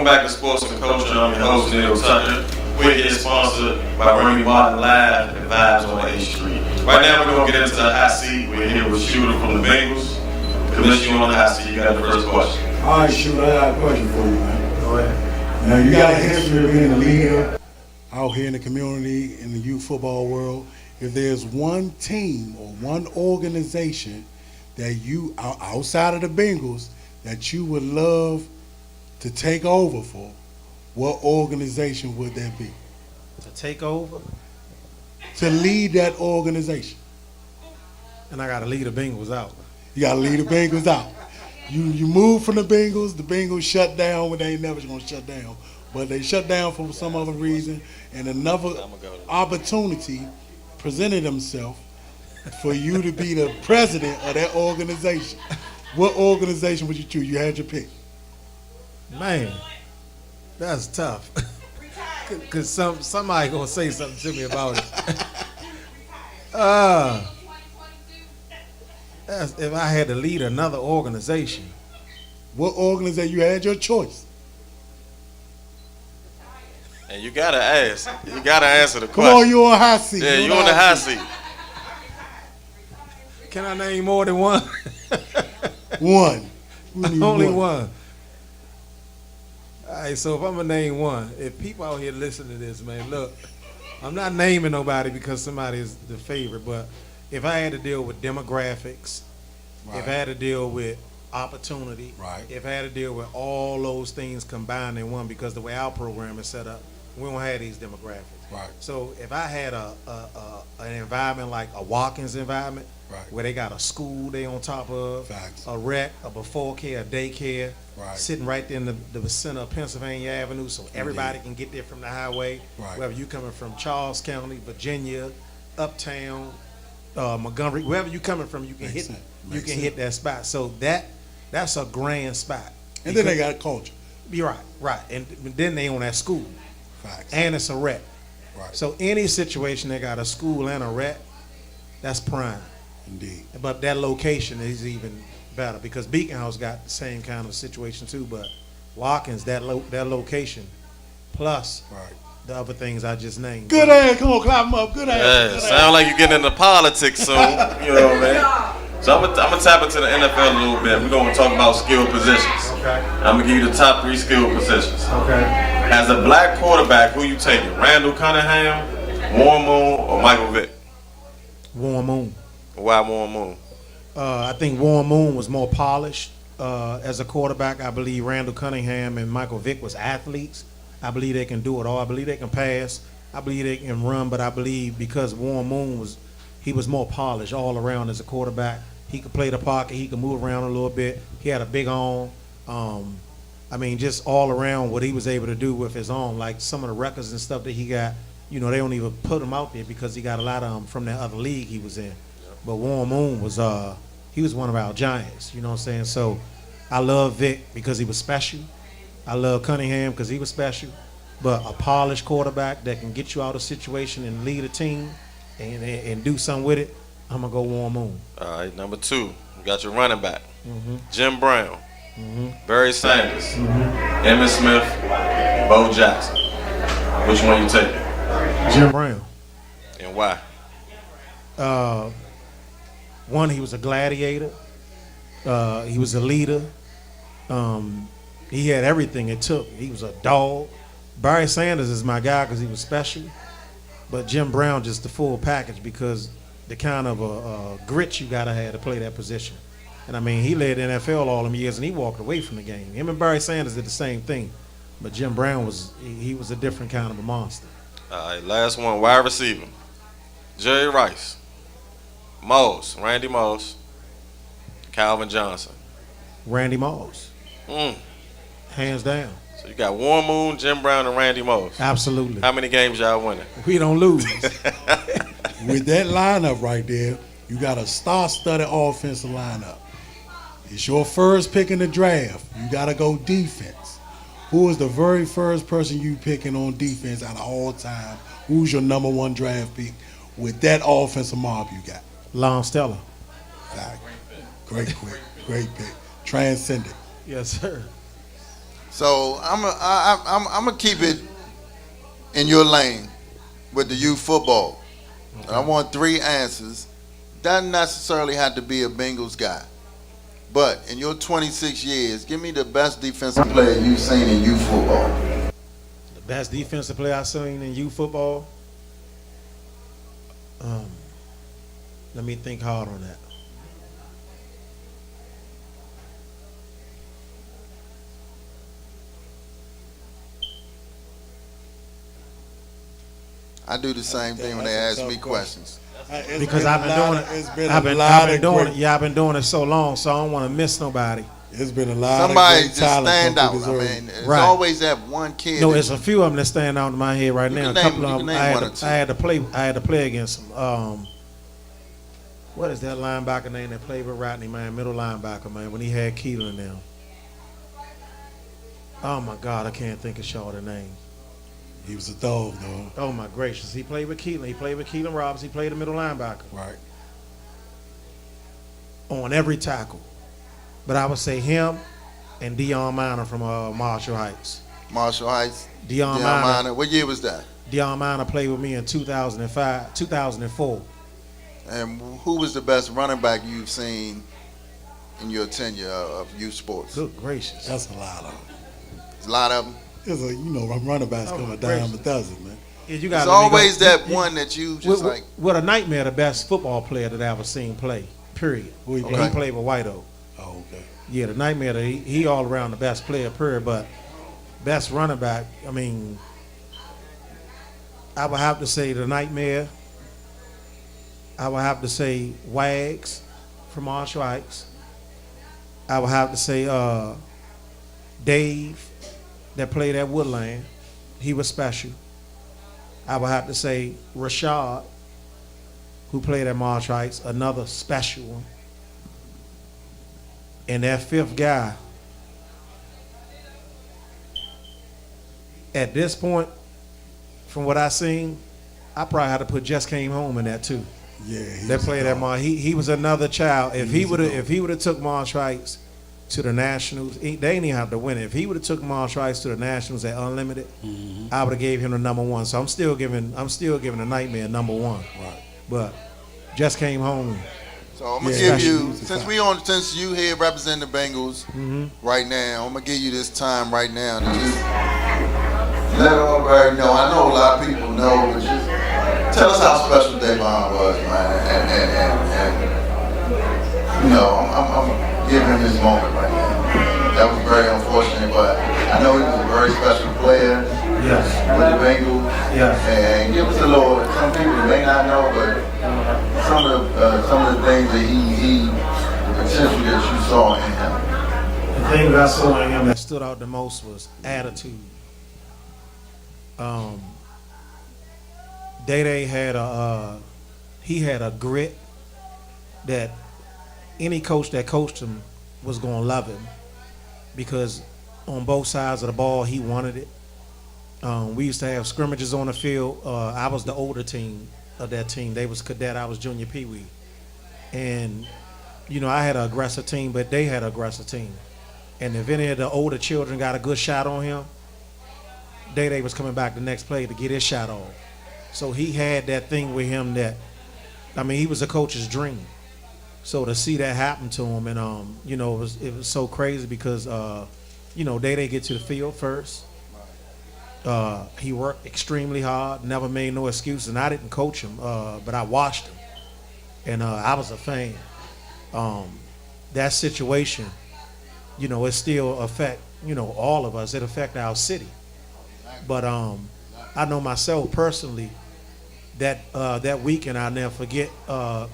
Welcome back to Sports and Culture. I'm your host, Neil Tucker. We're getting sponsored by Remy Martin Live and Vibes on 8th Street. Right now, we're going to get into the hot seat. We're here with Shooter from the Bengals. Commissioner, you on the hot seat. You got the first question. All right, Shooter, I got a question for you, man. Go ahead. Now, you got a history of being a leader out here in the community, in the youth football world. If there's one team or one organization that you, outside of the Bengals, that you would love to take over for, what organization would that be? To take over, To lead that organization. and I got to lead the Bengals out. You got to lead the Bengals out. You move from the Bengals shut down when they ain't never going to shut down. But they shut down for some other reason, and another opportunity presented themselves for you to be the president of that organization. What organization would you choose? You had your pick. Man, that's tough. Cause somebody gonna say something to me about it. That's if I had to lead another organization. What organization? You had your choice. And you got to ask. You got to answer the Come question. on, you on hot seat. Yeah, you on the hot seat. Can I name more than one? One. We need Only one. All right, so if I'm gonna name one, if people out here listen to this, man, look, I'm not naming nobody because somebody is the favorite, but if I had to deal with demographics, if I had to deal with opportunity, Right. if I had to deal with all those things combined in one, because the way our program is set up, we don't have these demographics. Right. So if I had an environment like a Watkins environment, Right. where they got a school they on top of, Facts. a rec, a before care, a daycare, Right. sitting right there in the center of Pennsylvania Avenue, so everybody can get there from the highway. Right. Whether you coming from Charles County, Virginia, Uptown, Montgomery, wherever you coming from, you can Makes hit sense. you Makes can sense. hit that spot. So that's a grand spot. And then they got culture. You're right, and then they on that school, Facts. and it's a rec. Right. So any situation that got a school and a rec, that's prime. Indeed. But that location is even better because Beacon House got the same kind of situation too. But Watkins, that location, plus Right. the other things I just named. Good ass. Come on, clap them up. Good ass. Yeah, Good sound like you're getting into politics soon. You know what I mean? So I'm gonna tap into the NFL a little bit. We're gonna talk about skill positions. Okay. I'm gonna give you the top 3 skill positions. Okay. As a black quarterback, who you taking? Randall Cunningham, Warren Moon, or Michael Vick? Warren Moon. Why Warren Moon? I think Warren Moon was more polished as a quarterback. I believe Randall Cunningham and Michael Vick was athletes. I believe they can do it all. I believe they can pass. I believe they can run. But I believe because Warren Moon was more polished all around as a quarterback. He could play the pocket. He could move around a little bit. He had a big arm. I mean, just all around what he was able to do with his arm. Like some of the records and stuff that he got, they don't even put him out there because he got a lot of them from that other league he was in. But Warren Moon was he was one of our giants, you know what I'm saying? So I love Vic because he was special. I love Cunningham because he was special. But a polished quarterback that can get you out of a situation and lead a team and do something with it, I'm going to go Warren Moon. All right, number 2, you got your running back. Jim Brown, Barry Sanders, Emmitt Smith, Bo Jackson. Which one you taking? Jim Brown. And why? One, he was a gladiator. He was a leader. He had everything it took. He was a dog. Barry Sanders is my guy because he was special. But Jim Brown just the full package because the kind of grit you got to have to play that position. And I mean, he led the NFL all them years and he walked away from the game. Him and Barry Sanders did the same thing. But Jim Brown was a different kind of a monster. All right, last one, wide receiver. Jerry Rice, Randy Moss, Calvin Johnson. Randy Moss. Hands down. So you got Warren Moon, Jim Brown, and Randy Moss. Absolutely. How many games y'all winning? We don't lose. With that lineup right there, you got a star-studded offensive lineup. It's your first pick in the draft. You got to go defense. Who is the very first person you picking on defense out of all time? Who's your number 1 draft pick with that offensive mob you got? Lon Stella. Great pick. Transcendent. Yes, sir. So I'm gonna keep it in your lane with the youth football. And I want three answers. Doesn't necessarily have to be a Bengals guy. But in your 26 years, give me the best defensive player you've seen in youth football. The best defensive player I've seen in youth football. Um, Let me think hard on that. I do the same thing when they That's a ask me tough questions. Because I've been doing It's it. been I've a been lot of doing great- it. Yeah, I've been doing it so long, so I don't want to miss nobody. It's been a lot Somebody of just great talent stand come out. through I this early. mean, it's Right. always that one kid. No, that- it's a few of them that stand out in my head right You now. can A name- couple you of can them, name one or two. I had to play against them. What is that linebacker name that played with Rodney, man? Middle linebacker, man, when he had Keelan now. Oh my God, I can't think of Shaw's name. He was a dog, though. Oh my gracious, he played with Keelan. He played with Keelan Robbins. He played the middle linebacker Right. on every tackle. But I would say him and Deion Miner from Marshall Heights. Marshall Heights. Deion Deion Miner. Miner. What year was that? Deion Miner played with me in 2005, 2004. And who was the best running back you've seen in your tenure of youth sports? Good gracious. That's a lot of them. There's a lot of them. It's a, running backs Oh, come my a dime a gracious. dozen, man. Yeah, you There's gotta let me always go. that one that you just like. What a nightmare, the best football player that I ever seen play, period. Who he And Okay. he played with White Oak. Oh, okay. Yeah, the nightmare, he all around the best player, period. But best running back, I mean, I would have to say the nightmare. I would have to say Wags from Marshall Heights. I would have to say Dave that played at Woodland. He was special. I would have to say Rashad, who played at Marshall Heights, another special one. And that fifth guy, at this point, from what I seen, I probably had to put Just Came Home in that too. Yeah. He That was played a at dog. Mar. He was another child. He was a If he would have took Marshall Heights to the Nationals, they didn't even have to win it. If he would have took Marshall Heights to the Nationals at Unlimited, I would have gave him the number one. So I'm still giving the Nightmare number one. Right. But Just Came Home. So I'm gonna Yeah, give you he's a since you here representing the Bengals right now. I'm gonna give you this time right now to just let everybody know. I know a lot of people know, but just tell us how special Davon was, man. And I'm giving him this moment right now. That was very unfortunate, but I know he was a very special player Yes. with the Bengals. Yes. And give us a little. Some people may not know, but some of the things that he the potential that you saw in him. The thing that I saw in him that stood out the most was attitude. Day had he had a grit that any coach that coached him was gonna love him because on both sides of the ball he wanted it. We used to have scrimmages on the field. I was the older team of that team. They was cadet. I was junior peewee, and I had an aggressive team, but they had an aggressive team. And if any of the older children got a good shot on him, Day was coming back the next play to get his shot off. So he had that thing with him that, he was a coach's dream. So to see that happen to him, and it was so crazy because Day get to the field first. He worked extremely hard, never made no excuses, and I didn't coach him, but I watched him, and I was a fan. That situation, it still affect all of us. It affect our city, but I know myself personally that weekend I'll never forget.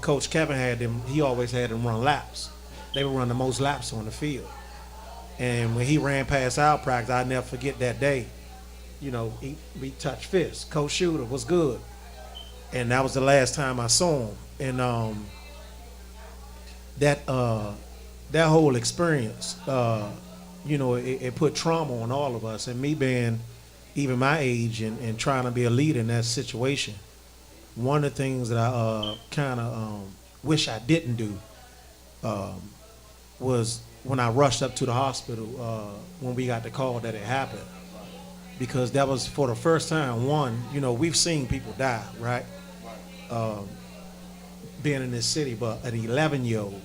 Coach Kevin had them. He always had them run laps. They would run the most laps on the field, and when he ran past our practice, I'll never forget that day. We touched fists. Coach Shooter was good, and that was the last time I saw him. And that whole experience, it put trauma on all of us. And me being even my age and trying to be a leader in that situation, one of the things that I kind of wish I didn't do was when I rushed up to the hospital when we got the call that it happened, because that was for the first time. One, you know, we've seen people die, right? Being in this city, but an 11-year-old,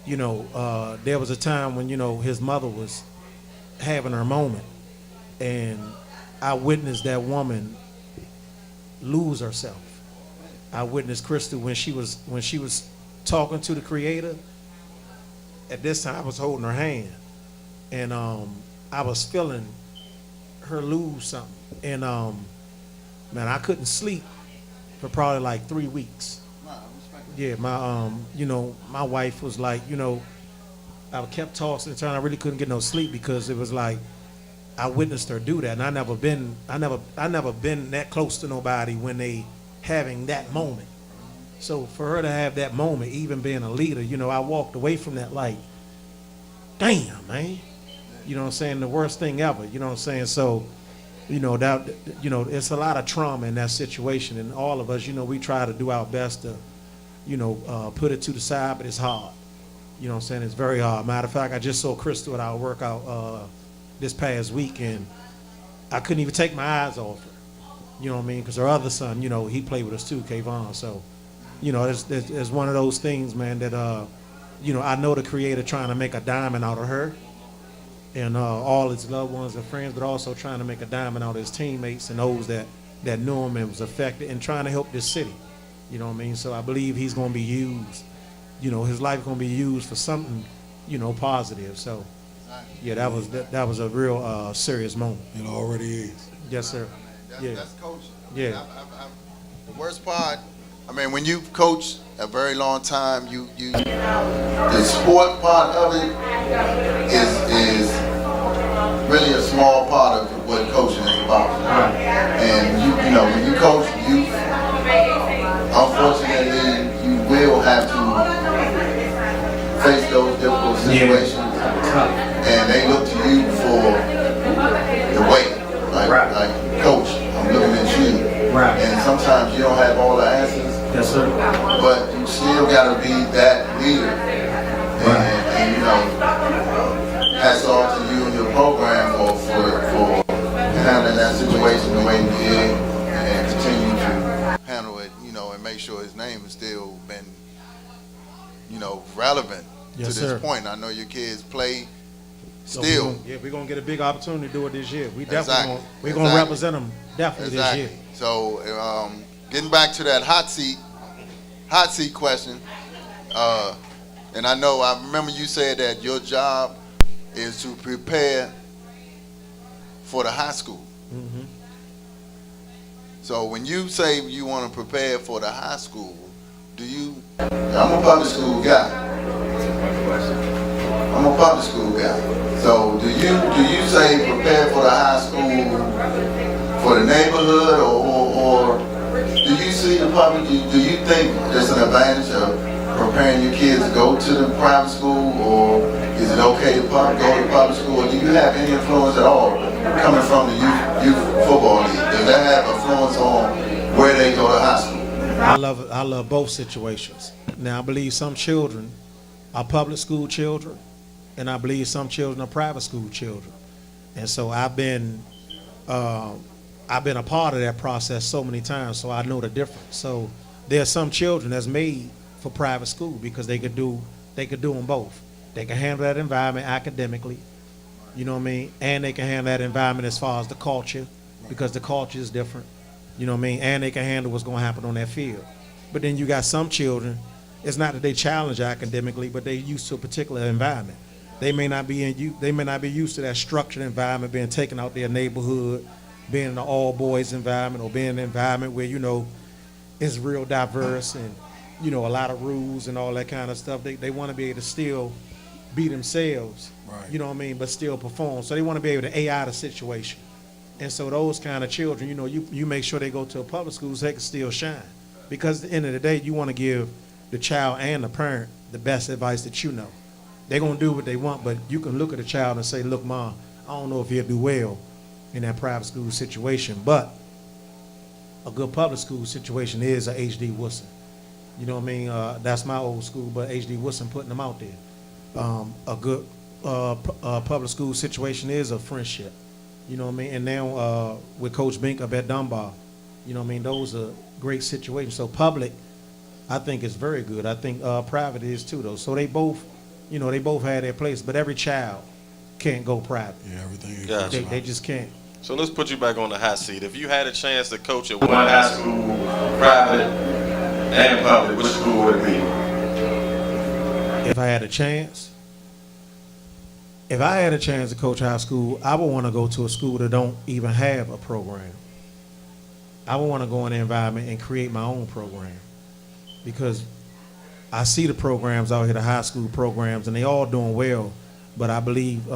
you know, there was a time when, you know, his mother was having her moment, and I witnessed that woman lose herself. I witnessed Crystal when she was talking to the Creator. At this time, I was holding her hand, and I was feeling her lose something, and man, I couldn't sleep for probably like 3 weeks. Yeah, my you know, my wife was like, you know, I kept tossing and turning. I really couldn't get no sleep because it was like I witnessed her do that, and I never been that close to nobody when they having that moment. So for her to have that moment, even being a leader, you know, I walked away from that like, damn, man. You know what I'm saying? The worst thing ever. You know what I'm saying? So, you know, that, you know, it's a lot of trauma in that situation, and all of us, you know, we try to do our best to, you know, put it to the side, but it's hard. You know what I'm saying? It's very hard. Matter of fact, I just saw Crystal at our workout this past week, and I couldn't even take my eyes off her. You know what I mean? Because her other son, you know, he played with us too, Kayvon. So, you know, it's one of those things, man, that, you know, I know the Creator trying to make a diamond out of her and all his loved ones and friends, but also trying to make a diamond out of his teammates and those that knew him and was affected, and trying to help this city. You know what I mean? So I believe he's going to be used, you know, his life going to be used for something, you know, positive. So, yeah, that was a real serious moment. It already is. Yes, sir. Yeah. That's coaching. Yeah. The worst part, I mean, when you coach a very long time, the sport part of it is really a small part of what coaching is about. And you know, when you coach, unfortunately, you will have to face those difficult situations, and they look to you for the way. Like, coach, I'm looking at you. And sometimes you don't have all the answers. Yes, sir. But you still got to be that leader. And you know, hats off to you and your program for handling that situation the way you did, and continue to handle it, you know, and make sure his name has still been, you know, relevant to this point. I know your kids play. Still, so we're gonna get a big opportunity to do it this year. We Exactly. We're gonna represent them definitely this year. So, getting back to that hot seat question, and I remember you said that your job is to prepare for the high school. Mm-hmm. So when you say you want to prepare for the high school, I'm a public school guy. I'm a public school guy. So do you say prepare for the high school for the neighborhood, or do you see the public? Do you think there's an advantage of preparing your kids to go to the private school, or is it okay to go to public school? Or do you have any influence at all coming from the youth football league? Does that have influence on where they go to high school? I love both situations. Now I believe some children are public school children, and I believe some children are private school children. And so I've been a part of that process so many times, so I know the difference. So there are some children that's made for private school because they could do them both. They can handle that environment academically, you know what I mean, and they can handle that environment as far as the culture, because the culture is different, you know what I mean, and they can handle what's going to happen on that field. But then you got some children, it's not that they challenge academically, but they're used to a particular environment. They may not be used to that structured environment, being taken out their neighborhood, being in an all boys environment, or being in an environment where, you know, it's real diverse and, you know, a lot of rules and all that kind of stuff. They want to be able to still be themselves, right, you know what I mean, but still perform. So they want to be able to AI the situation. And so those kind of children, you know, you make sure they go to a public school so they can still shine. Because at the end of the day, you want to give the child and the parent the best advice that you know. They're going to do what they want, but you can look at a child and say, look, Mom, I don't know if he'll do well in that private school situation, but a good public school situation is a H.D. Wilson. You know what I mean? That's my old school, but H.D. Wilson putting them out there. a good public school situation is a friendship. You know what I mean? And now with Coach Bink up at Dunbar, you know what I mean? Those are great situations. So public, I think is very good. I think private is too, though. So they both, you know, they both have their place. But every child can't go private. Yeah, everything. Is Gotcha. They just can't. So let's put you back on the hot seat. If you had a chance to coach at one high school, private and public, which school would it be? If I had a chance, to coach high school, I would want to go to a school that don't even have a program. I would want to go in the environment and create my own program, because I see the programs out here, the high school programs, and they all doing well. But I believe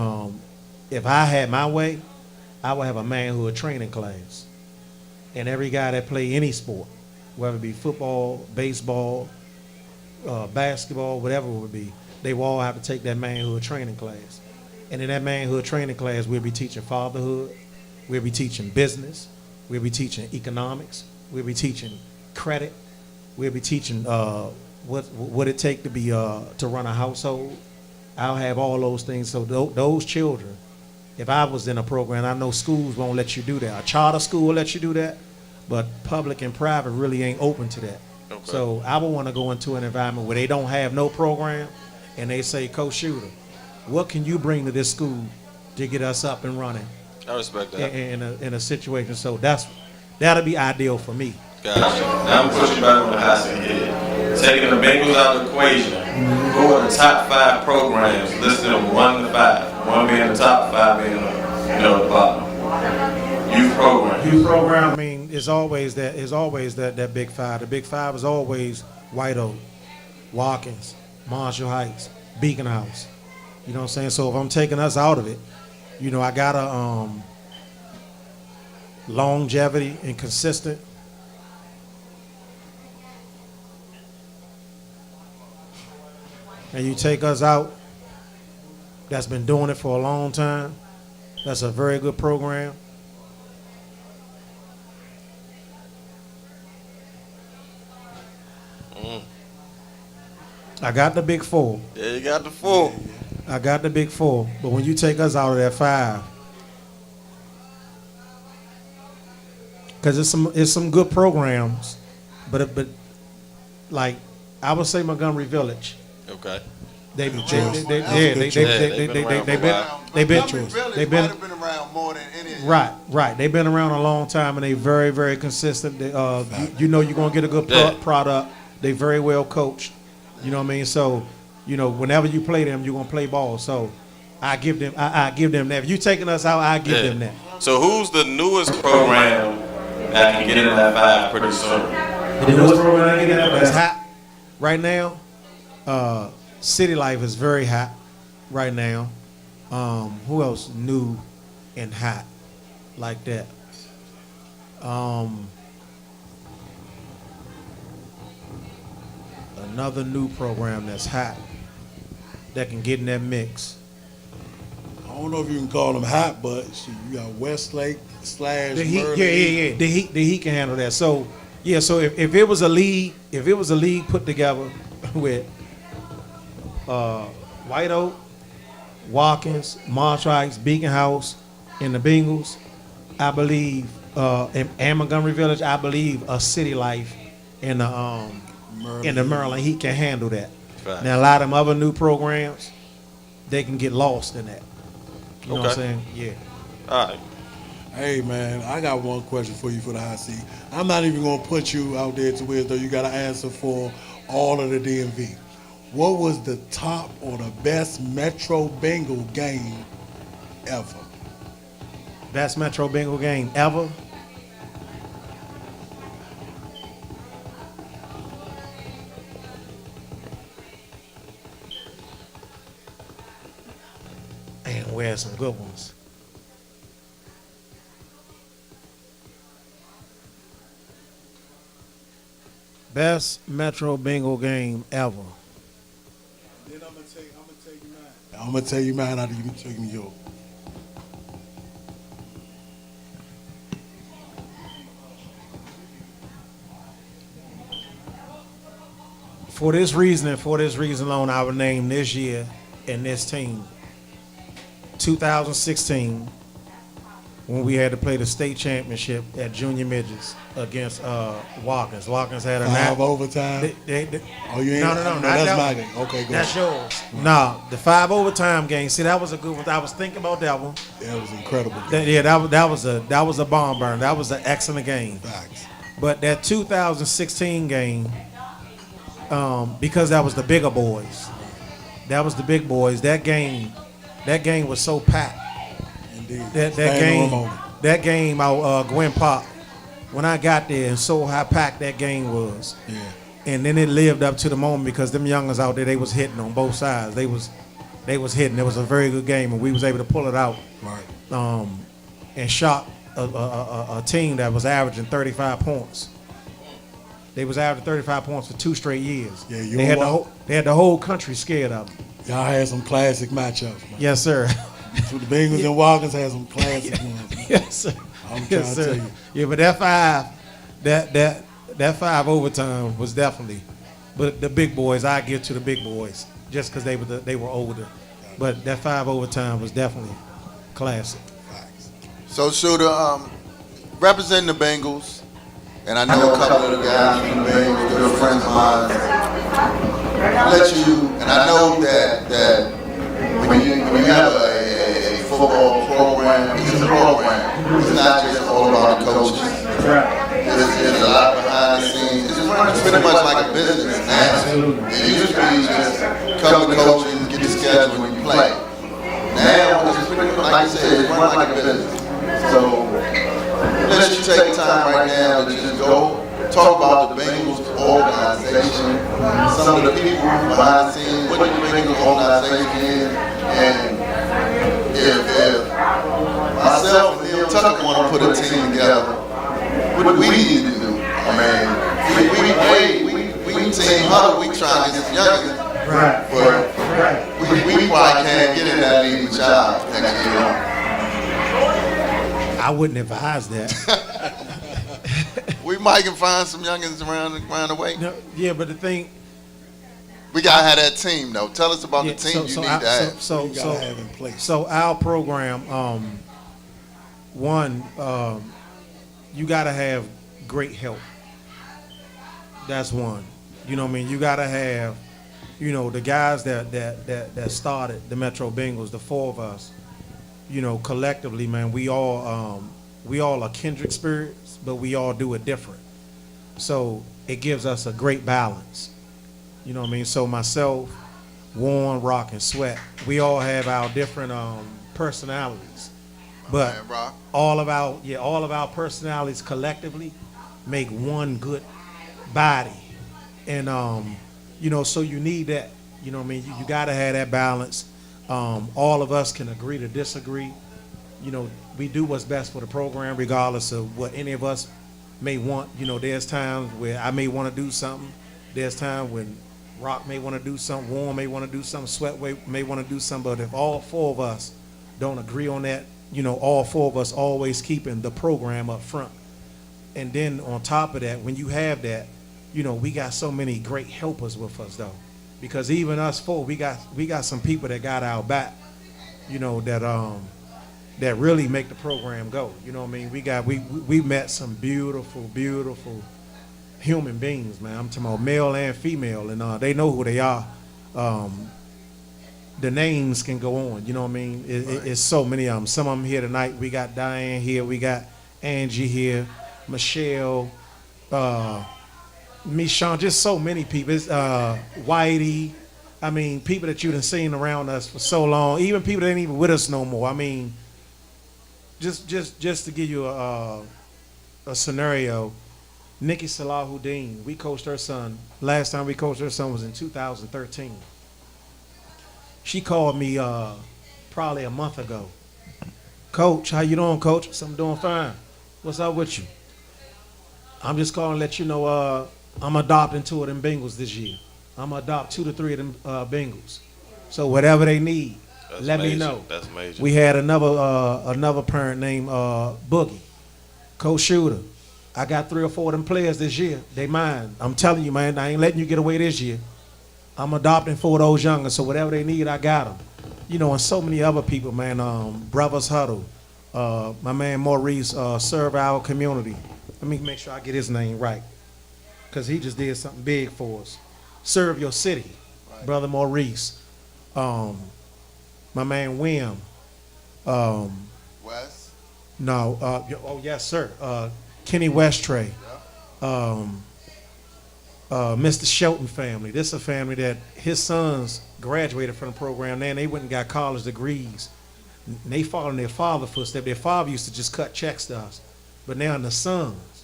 if I had my way, I would have a manhood training class, and every guy that play any sport, whether it be football, baseball, basketball, whatever it would be, they will all have to take that manhood training class. And in that manhood training class, we'll be teaching fatherhood, we'll be teaching business, we'll be teaching economics, we'll be teaching credit, we'll be teaching what it take to be to run a household. I'll have all those things. So those children, if I was in a program, I know schools won't let you do that. A charter school will let you do that, but public and private really ain't open to that. Okay. So I would want to go into an environment where they don't have no program, and they say, Coach Shooter, what can you bring to this school to get us up and running I respect that. in a situation? So that'll be ideal for me. Gotcha. Now I'm pushing you back on the hot seat here. Taking the Bengals out of the equation, who are the top 5 programs? Listing them 1 to 5. 1 being the top, 5 being the bottom. Youth program. Youth program. I mean, it's always that big 5. The big 5 is always White Oak, Watkins, Marshall Heights, Beacon House. You know what I'm saying? So if I'm taking us out of it, you know, I gotta longevity and consistent. And you take us out, that's been doing it for a long time. That's a very good program. I got the big 4. Yeah, you got the 4. I got the big 4. But when you take us out of that 5, because it's some good programs, but like I would say Montgomery Village. Okay. They've Montgomery Village might have been around more than any of you. Right. They've been around a long time, and they very, very consistent. You know you're gonna get a good product. They very well coached. You know what I mean? So, you know, whenever you play them, you're gonna play ball. So I give them that. If you taking us out, I give them that. So who's the newest program that can get into that 5 pretty soon? The newest program that can get into that's hot right now. City Life is very hot right now. Who else new and hot like that? Another new program that's hot that can get in that mix. I don't know if you can call them hot, but you got Westlake / The Heat, Murray. yeah. The Heat can handle that. So yeah, so if it was a league, put together with White Oak, Watkins, Marshall Heights, Beacon House, and the Bengals, I believe, and Montgomery Village, I believe a City Life in the Maryland Heat can handle that. Right. Now a lot of them other new programs, they can get lost in that. You know what I'm Okay. saying? Yeah. All right. Hey man, I got one question for you for the hot seat. I'm not even gonna put you out there to where though you gotta answer for all of the DMV. What was the top or the best Metro Bengal game ever? Best Metro Bengal game ever. And we had some good ones. Best Metro Bengal game ever. Then I'm gonna tell you mine. I'm gonna tell you mine after you tell me yours. For this reason and for this reason alone, I would name this year in this team. 2016, when we had to play the state championship at junior midgets against Watkins. Watkins had a 5 overtime. Oh, you ain't? No, that's that my one. game. Okay, good. That's yours. No, the 5 overtime game. See, that was a good one. I was thinking about that one. That was incredible. That was a bomb burn. That was an excellent game. Facts. But that 2016 game, because that was the bigger boys. That was the big boys. That game was so packed. Indeed. That game out Gwen Park, when I got there, and so how packed that game was. Yeah. And then it lived up to the moment because them youngers out there, they was hitting on both sides. They was hitting. It was a very good game, and we was able to pull it out. Right. And shock a team that was averaging 35 points. They was averaging 35 points for 2 straight years. Yeah, they had the whole country scared of them. Y'all had some classic matchups, man. Yes, sir. So the Bengals and Watkins had some classic ones. Man. Yes, sir. I'm Yes, trying to sir. tell you. Yeah, but that 5 overtime was definitely. But the big boys, I give to the big boys just because they were older. But that 5 overtime was definitely classic. So, Shooter, representing the Bengals, and I know a couple of the guys from the Bengals, good friends of mine. And I know that when you have a football program, it's a program. It's not just all about the coaches. There's a lot behind the scenes. It's pretty much like a business now. It used to be just come to coaches, get the schedule, when you play. Now, it's pretty much, like I said, it's run like a business. So, let you take time right now to just go talk about the Bengals organization, some of the people behind the scenes, what the Bengals organization is, and if myself and Neil Tucker want to put a team together, what do we need to do? I mean, we team huddle, we try to get some youngins, but we probably can't get in that league with y'all next year. I wouldn't advise that. We might can find some youngins around the way. No, yeah, but the thing. We gotta have that team though. Tell us about the team you need to have. So You gotta have in place. So our program, you gotta have great help. That's one. You know what I mean? You gotta have, the guys that started the Metro Bengals, the 4 of us. Collectively, man, we all are kindred spirits, but we all do it different. So it gives us a great balance. You know what I mean? So myself, Warren, Rock, and Sweat, we all have our different personalities. But all of our personalities collectively make one good body. And so you need that. You know what I mean? You gotta have that balance. All of us can agree to disagree. We do what's best for the program, regardless of what any of us may want. There's times where I may want to do something. There's times when Rock may want to do something, Warren may want to do something, Sweat may want to do something. But if all 4 of us don't agree on that, all 4 of us always keeping the program up front. And then on top of that, when you have that, we got so many great helpers with us though. Because even us 4, we got some people that got our back, that really make the program go. You know what I mean? We met some beautiful, beautiful human beings, man. I'm talking about male and female, and they know who they are. The names can go on. You know what I mean? It's so many of them. Some of them here tonight. We got Diane here. We got Angie here. Michelle. Sean, just so many people. It's, Whitey. I mean, people that you done seen around us for so long. Even people that ain't even with us no more. I mean, just to give you a scenario, Nikki Salahuddin, we coached her son. Last time we coached her son was in 2013. She called me probably a month ago. Coach, how you doing, Coach? I said, I'm doing fine. What's up with you? I'm just calling to let you know I'm adopting 2 of them Bengals this year. I'm going to adopt 2 to 3 of them Bengals. So whatever they need, let me know. That's major. We had another parent named Boogie, Coach Shooter. I got 3 or 4 of them players this year. They mine. I'm telling you, man, I ain't letting you get away this year. I'm adopting for those youngers, so whatever they need, I got them. You know, and so many other people, man. Brothers Huddle, my man Maurice, serve our community. Let me make sure I get his name right, because he just did something big for us. Serve your city, brother Maurice. My man Wim. West. No, oh yes, sir. Kenny Westray. Mr. Shelton family. This is a family that his sons graduated from the program. Then they went and got college degrees. And they followed their father's footsteps. Their father used to just cut checks to us. But now the sons,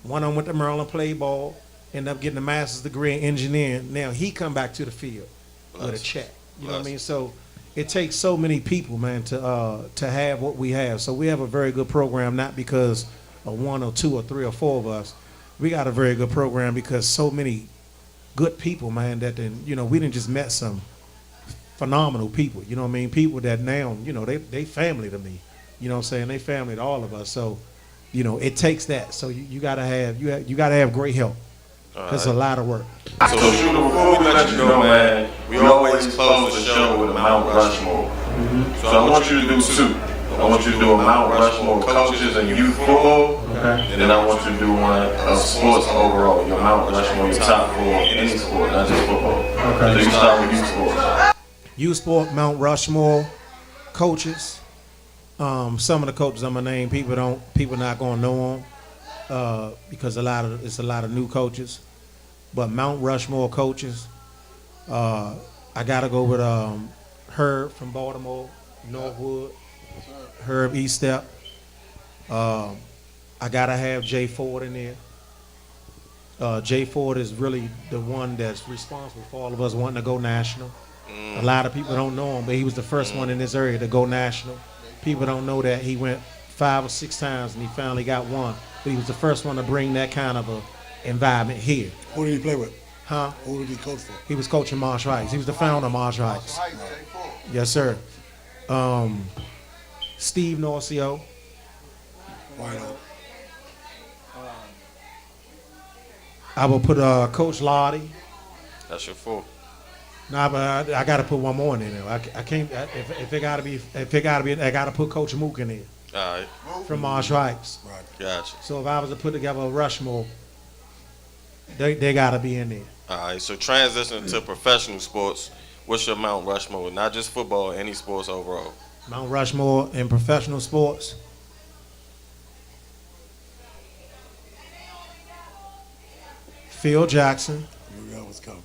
one of them went to Maryland, played ball, ended up getting a master's degree in engineering. Now he come back to the field with a check. You know what I mean? So it takes so many people, man, to have what we have. So we have a very good program, not because of one or two or three or four of us. We got a very good program because so many good people, man, that then, you know, we didn't just met some phenomenal people, you know what I mean? People that now, you know, they family to me. You know what I'm saying? They family to all of us. So, you know, it takes that. So you gotta have great help. It's a lot of work. So Shooter, before we let you go, man, we always close the show with a Mount Rushmore. So I want you to do two. I want you to do a Mount Rushmore coaches and youth football, and then I want you to do one of sports overall. Your Mount Rushmore, your top four, any sport, not just football. Okay. So you start with youth sports. Youth sport, Mount Rushmore, coaches. Some of the coaches I'm gonna name, people not gonna know them because it's a lot of new coaches. But Mount Rushmore coaches, I gotta go with Herb from Baltimore, Northwood. Herb Estep. I gotta have Jay Ford in there. Jay Ford is really the one that's responsible for all of us wanting to go national. A lot of people don't know him, but he was the first one in this area to go national. People don't know that he went 5 or 6 times and he finally got one. But he was the first one to bring that kind of a environment here. Who did he play with? Huh? Who did he coach for? He was coaching Marsh Heights. He was the founder of Marsh Heights. Yes, sir. Steve Norcio. Right on. I will put Coach Lottie. That's your four. Nah, but I got to put one more in there. I can't. If it got to be, I got to put Coach Mook in there All right. from Marsh Heights. Right. Gotcha. So if I was to put together a Rushmore, they got to be in there. All right. So transition to professional sports. What's your Mount Rushmore? Not just football, any sports overall. Mount Rushmore in professional sports. Phil Jackson. I knew that was coming.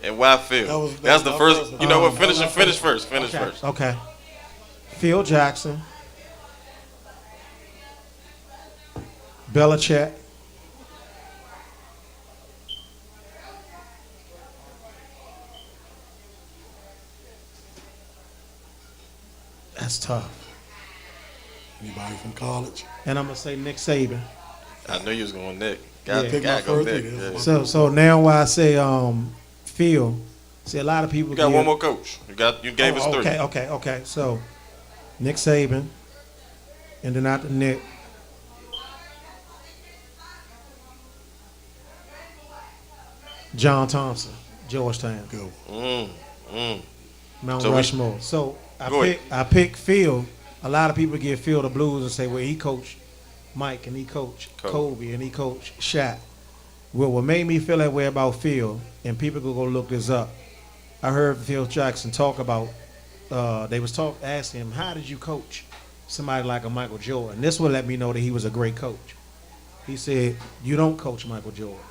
And why Phil? That's the first. You know what? Finish first. Finish first. Okay. Phil Jackson. Belichick. That's tough. Anybody from college? And I'm gonna say Nick Saban. I knew you was going Nick. Yeah. Pick my Go first Nick. pick. Yeah. So now why I say Phil, see a lot of people You got one more coach. You gave us three. Okay. So Nick Saban, and then after Nick, John Thompson, Georgetown, Mount So Rushmore. So Go ahead. I pick Phil. A lot of people give Phil the blues and say, well, he coached Mike and he coached Kobe and he coached Shaq. Well, what made me feel that way about Phil, and people could go look this up, I heard Phil Jackson talk about, they was asking him, how did you coach somebody like a Michael Jordan? This would let me know that he was a great coach. He said, you don't coach Michael Jordan.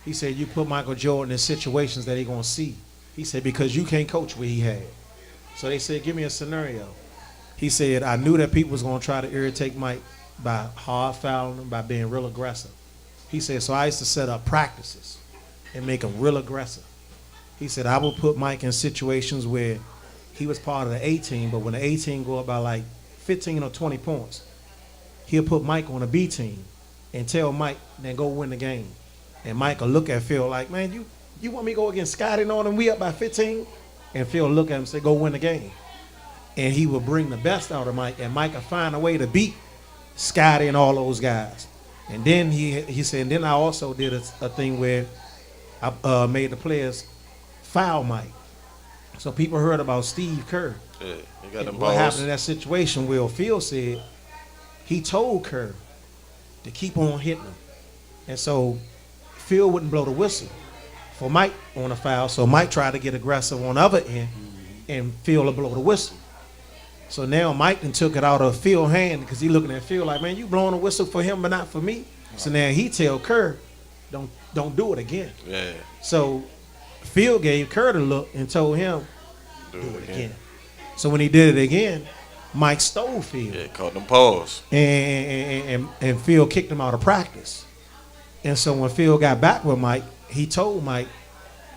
He said, you put Michael Jordan in situations that he going to see. He said, because you can't coach what he had. So they said, give me a scenario. He said, I knew that people was going to try to irritate Mike by hard fouling him, by being real aggressive. He said, so I used to set up practices and make him real aggressive. He said, I would put Mike in situations where he was part of the A team, but when the A team go up by like 15 or 20 points, he'll put Mike on a B team and tell Mike, then go win the game. And Mike will look at Phil like, man, you want me to go against Scotty and all them? We up by 15? And Phil look at him and say, go win the game. And he will bring the best out of Mike, and Mike will find a way to beat Scotty and all those guys. And then he said, and then I also did a thing where I made the players foul Mike. So people heard about Steve Kerr. Yeah, he got them What happened balls. in that situation, Will Field said he told Kerr to keep on hitting him. And so Phil wouldn't blow the whistle for Mike on a foul. So Mike tried to get aggressive on the other end, and Phil would blow the whistle. So now Mike then took it out of Phil's hand because he looking at Phil like, man, you blowing a whistle for him but not for me. So now he tell Kerr, don't do it again. Yeah, So Phil gave Kerr the look and told him, do do it it again. again. So when he did it again, Mike stole Phil. Yeah, caught them paws. And Phil kicked him out of practice. And so when Phil got back with Mike, he told Mike,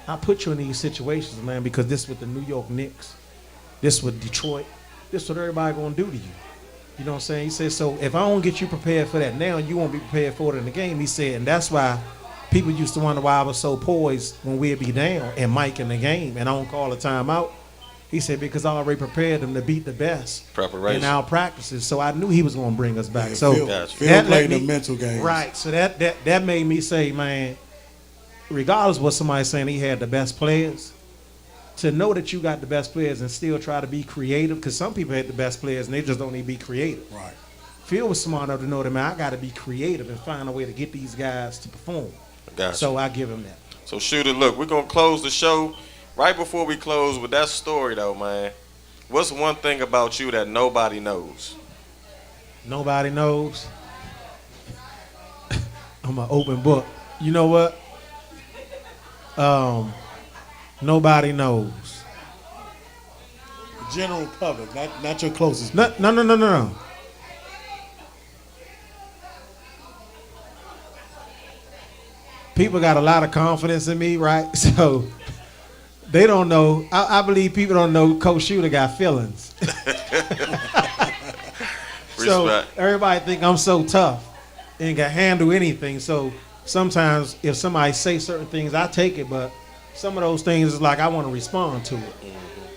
I put you in these situations, man, because this with the New York Knicks, this with Detroit, this what everybody gonna do to you. You know what I'm saying? He said, so if I don't get you prepared for that now, you won't be prepared for it in the game. He said, and that's why people used to wonder why I was so poised when we'd be down and Mike in the game and I don't call a timeout. He said, because I already prepared them to beat the best Preparation. in our practices. So I knew he was going to bring us back. Yeah, So Phil, Gotcha. Phil that played let the me- mental games. Right. So that made me say, man, regardless of what somebody's saying, he had the best players. To know that you got the best players and still try to be creative, because some people had the best players and they just don't need to be creative. Right. Phil was smart enough to know that, man, I got to be creative and find a way to get these guys to perform. Gotcha. So I give him that. So Shooter, look, we're gonna close the show. Right before we close with that story though, man. What's one thing about you that nobody knows? Nobody knows. I'm an open book. You know what? Nobody knows. The general public, not your closest. No. People got a lot of confidence in me, right? So they don't know. I believe people don't know Coach Shooter got feelings. So Respect. everybody think I'm so tough and can handle anything. So sometimes if somebody say certain things, I take it, but some of those things is like I want to respond to it.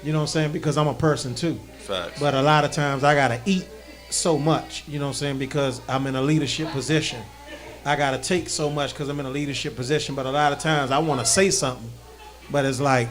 You know what I'm saying? Because I'm a person too. Facts. But a lot of times I gotta eat so much, you know what I'm saying, because I'm in a leadership position. I gotta take so much because I'm in a leadership position, but a lot of times I wanna say something, but it's like,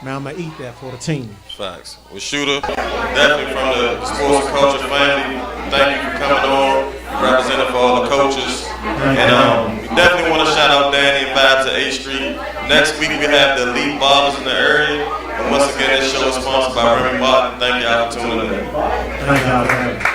man, I'm gonna eat that for the team. Facts. Well, Shooter, definitely from the sports and culture family, thank you for coming on, representing for all the coaches. And we definitely want to shout out Danny and Vibes at 8th Street. Next week we have the elite barbers in the area. And once again, this show is sponsored by Remy Martin. Thank y'all for tuning in. Thank y'all.